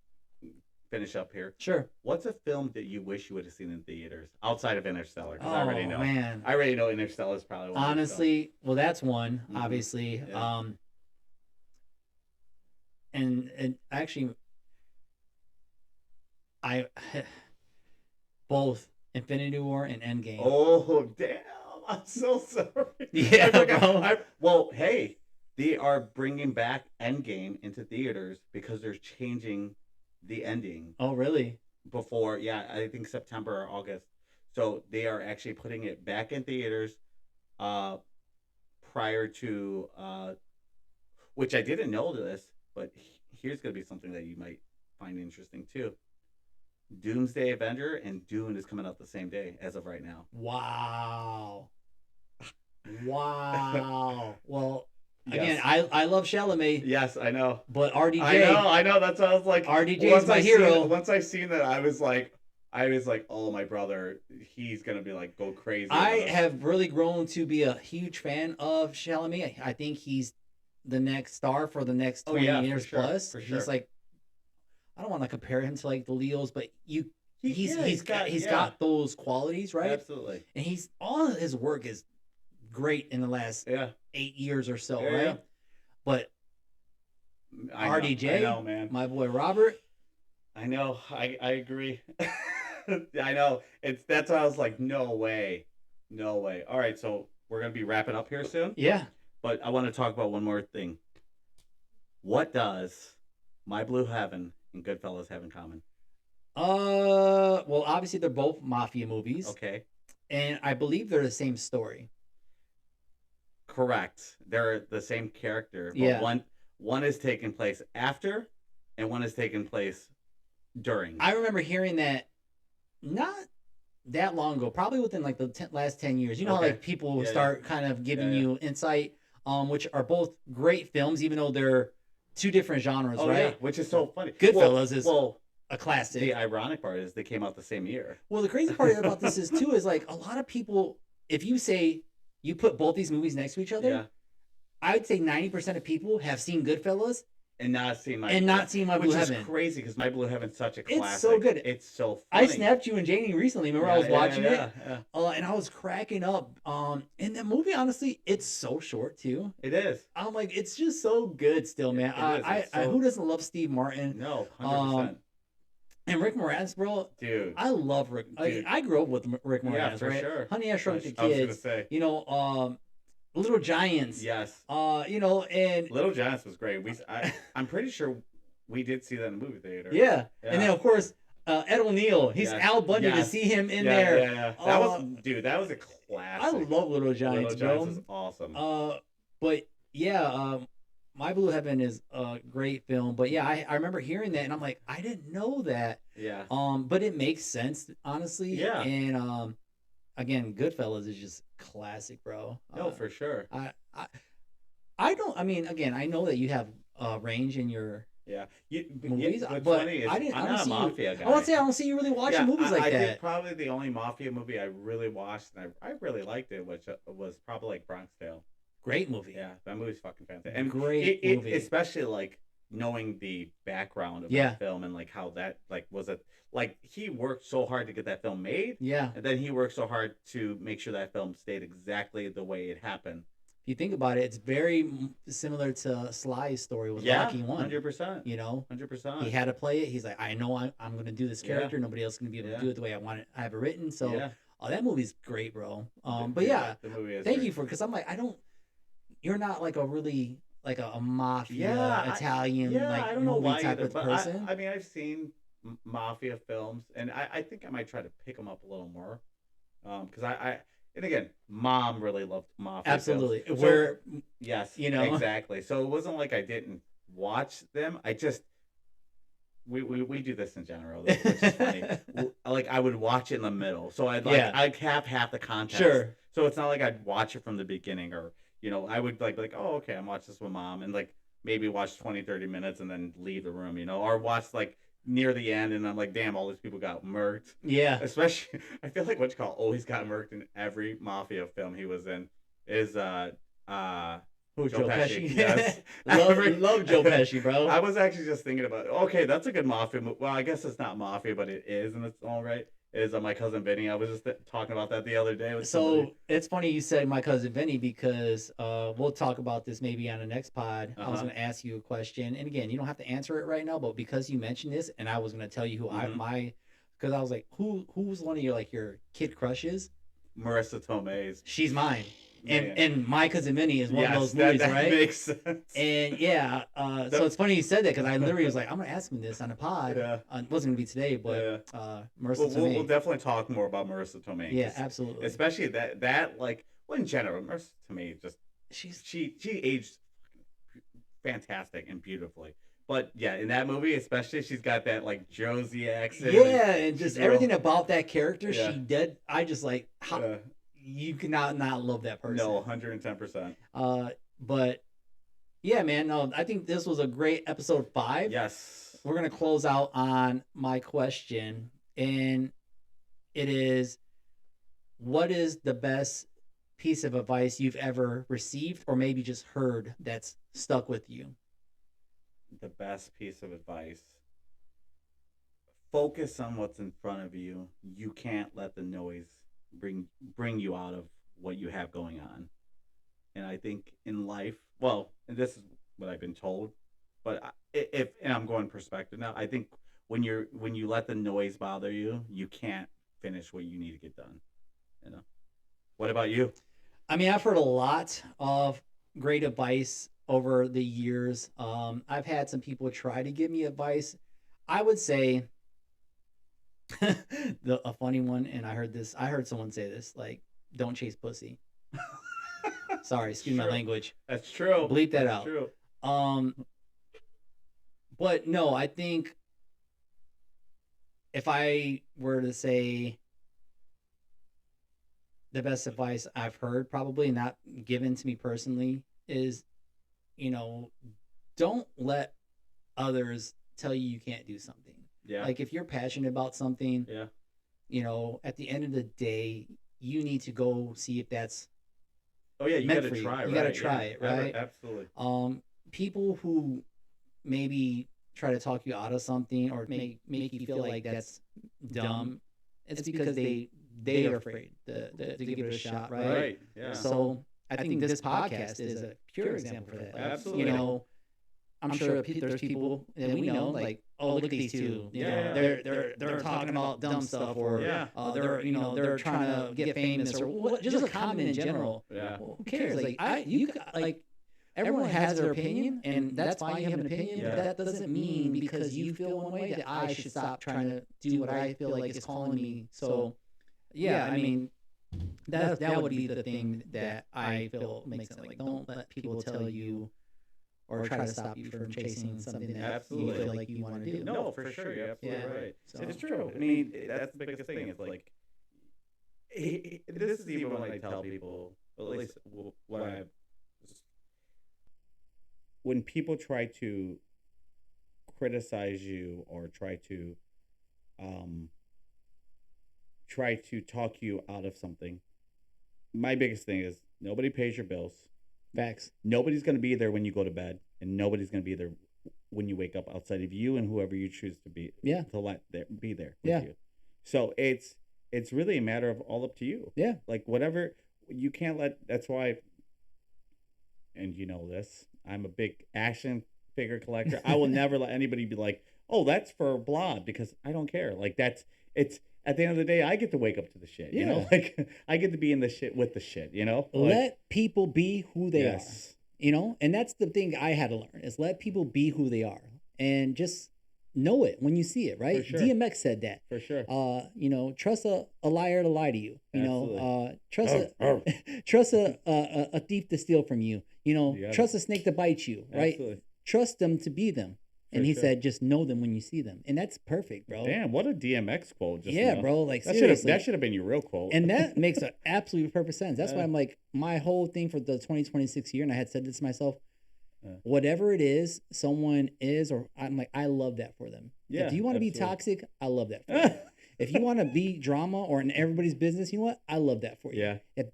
finish up here. Sure. What's a film that you wish you would have seen in theaters outside of Interstellar? Because I already know. Man. I already know Interstellar is probably one. Honestly, well, that's one, obviously. Yeah. And actually, I both Infinity War and Endgame. Oh, damn. I'm so sorry. Yeah, bro. Well, hey, they are bringing back Endgame into theaters because they're changing the ending. Oh, really? Before, I think September or August. So they are actually putting it back in theaters prior to, which I didn't know this, but here's going to be something that you might find interesting too. Doomsday Avenger and Dune is coming out the same day as of right now. Wow. Well, again, I love Chalamet. Yes, I know. But RDJ. I know. That's what I was like. RDJ is my hero. Once I seen that, I was like, oh, my brother, he's gonna be like go crazy. I have really grown to be a huge fan of Chalamet. I think he's the next star for the next 20 years plus. He's like, I don't want to compare him to like the Leos, but he's got those qualities, right? Absolutely. And all of his work is great in the last 8 years or so, right? Yeah. But RDJ, I know, man. My boy Robert. I know. I agree. I know. That's why I was like, no way. All right, so we're gonna be wrapping up here soon. Yeah. But I want to talk about one more thing. What does My Blue Heaven and Goodfellas have in common? Well, obviously they're both mafia movies. Okay. And I believe they're the same story. Correct. They're the same character, but one is taking place after and one is taking place during. I remember hearing that not that long ago, probably within like the last 10 years. You know how like people start kind of giving you insight, which are both great films, even though they're two different genres, right? Yeah. Which is so funny. Goodfellas is a classic. The ironic part is they came out the same year. Well, the crazy part about this is too is like a lot of people, if you say you put both these movies next to each other, I would say 90% of people have seen Goodfellas and not seen My Blue Heaven. Which is crazy because My Blue Heaven's such a classic. It's so good. It's so funny. I snapped you and Janie recently. Remember I was watching it? And I was cracking up. And that movie, honestly, it's so short too. It is. I'm like, it's just so good still, man. Who doesn't love Steve Martin? No, 100%. And Rick Moranis, bro. Dude. I love Rick. I grew up with Rick Moranis, yeah, for right? Sure. Honey, I Shrunk the Kids. I was gonna say. You know, Little Giants. Yes. You know, and Little Giants was great. I'm pretty sure we did see that in the movie theater. Yeah. And then of course, Ed O'Neill. He's Al Bundy to see him in there. Yeah. That was a classic. I love Little Giants, Little Giants is awesome. But yeah, My Blue Heaven is a great film. But yeah, I remember hearing that and I'm like, I didn't know that. Yeah. But it makes sense, honestly. Yeah. And again, Goodfellas is just classic, bro. No, for sure. I don't. I mean, again, I know that you have range in your movies, but funny is, I'm not a mafia guy. I would say I don't see you really watching movies like that. I think probably the only mafia movie I really watched and I really liked it, which was probably like Bronx Tale. Great movie. Yeah, that movie's fucking fantastic. And great movie, especially like knowing the background of that film and like how that he worked so hard to get that film made. Yeah. And then he worked so hard to make sure that film stayed exactly the way it happened. If you think about it, it's very similar to Sly's story with Rocky 1. 100%. You know? 100%. He had to play it. He's like, I know I'm going to do this character. Nobody else is going to be able to do it the way I want it. I have it written. So, that movie's great, bro. But yeah, the movie is thank great. you for, because I'm like, you're not like a really, like a mafia, Italian, I don't know movie why type either, of but person. I mean, I've seen mafia films, and I think I might try to pick them up a little more. Because and again, Mom really loved mafia Absolutely. films. Yes, you know, exactly. So it wasn't like I didn't watch them. I just we do this in general, which is funny. Like I would watch it in the middle, so I'd have half the context. Sure. So it's not like I'd watch it from the beginning, or I would like, oh, okay, I'm watching this with mom, and like maybe watch 20, 30 minutes and then leave the room, or watch like near the end, and I'm like, damn, all these people got murked. Yeah. Especially, I feel like what you call always got murked in every mafia film he was in is Who, Joe Pesci? Yes. love Joe Pesci, bro. I was actually just thinking about, okay, that's a good mafia movie. Well, I guess it's not mafia, but it is in its own right. It is My Cousin Vinny. I was just talking about that the other day with somebody. It's funny you said My Cousin Vinny, because we'll talk about this maybe on the next pod. I was going to ask you a question, and again, you don't have to answer it right now, but because you mentioned this, and I was going to tell you who because I was like, who's one of your kid crushes? Marissa Tomei's. She's mine. And My Cousin Vinny is one of those movies, that right? Makes sense. And yeah, so it's funny you said that, because I literally was like, I'm gonna ask him this on a pod. Yeah. It wasn't gonna be today, but Marissa Tomei. We'll definitely talk more about Marissa Tomei. Yeah, absolutely. Especially that like, well, in general, Marissa Tomei just she aged fantastic and beautifully. But yeah, in that movie especially, she's got that like Josie accent. Yeah, and just everything about that character she did. I just like how. You cannot not love that person. No, 110%. But yeah, man. No, I think this was a great episode 5. Yes. We're gonna close out on my question, and it is, what is the best piece of advice you've ever received, or maybe just heard, that's stuck with you? The best piece of advice: focus on what's in front of you. You can't let the noise bring you out of what you have going on. And I think in life, well, and this is what I've been told, but and I'm going perspective now, I think when you let the noise bother you, you can't finish what you need to get done. What about you? I mean, I've heard a lot of great advice over the years. I've had some people try to give me advice. I would say a funny one, and I heard someone say this, like, don't chase pussy. Sorry, excuse my language. That's true. Bleep that out. True. But no, I think if I were to say the best advice I've heard, probably not given to me personally, is, don't let others tell you can't do something. Yeah. Like, if you're passionate about something, at the end of the day, you need to go see if that's you meant gotta for you. try. You gotta try it, right? Absolutely. People who maybe try to talk you out of something, or make you feel like that's dumb, it's because they are afraid to give it a shot, right? Right. Yeah. So I think this podcast is a pure example for that. Absolutely. I'm sure there's people that we know, like, oh, look at these two. They're talking about dumb stuff, or they're trying to get famous, or what, just a comment in general. Yeah. Well, who cares? Everyone has their opinion, and that's fine. You have an opinion, but that doesn't mean because you feel one way that I should stop trying to do what I feel like is calling me. So, yeah, I mean, that would be the thing that I feel makes sense. Like, don't let people tell you or try to stop you from chasing something that you feel like you want to do. No, for sure. You're absolutely right. So, it's true. I mean, that's the biggest thing. It's like, this is even when I tell people, at least when people try to criticize you or try to talk you out of something, my biggest thing is nobody pays your bills. Facts. Nobody's going to be there when you go to bed, and nobody's going to be there when you wake up outside of you and whoever you choose to be. Yeah. To let be there with you. So it's really a matter of all up to you. Yeah. Like, whatever, you can't let. That's why. And you know this, I'm a big action figure collector. I will never let anybody be like, "Oh, that's for blah," because I don't care. Like, it's. At the end of the day, I get to wake up to the shit, you know? Like, I get to be in the shit with the shit, you know? Like, let people be who they are, And that's the thing I had to learn, is let people be who they are. And just know it when you see it, right? For sure. DMX said that. For sure. Trust a liar to lie to you. Absolutely. Trust a thief to steal from you. Trust a snake to bite you, right? Absolutely. Trust them to be them. And he said, just know them when you see them. And that's perfect, bro. Damn, what a DMX quote. Bro. Like, seriously. That should have been your real quote. And that makes absolutely perfect sense. That's why I'm like, my whole thing for the 2026 year, and I had said this to myself, whatever it is, someone is, or I'm like, I love that for them. Yeah, if you want to be toxic, I love that for you. If you want to be drama or in everybody's business, you know what? I love that for you. Yeah.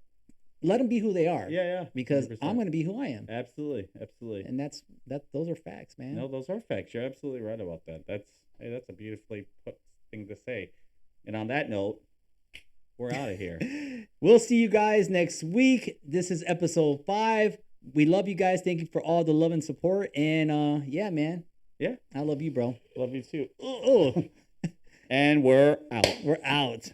Let them be who they are. Yeah. Because 100%. I'm going to be who I am. Absolutely. And those are facts, man. No, those are facts. You're absolutely right about that. That's a beautifully put thing to say. And on that note, we're out of here. We'll see you guys next week. This is episode 5. We love you guys. Thank you for all the love and support. And yeah, man. Yeah. I love you, bro. Love you too. And we're out. We're out.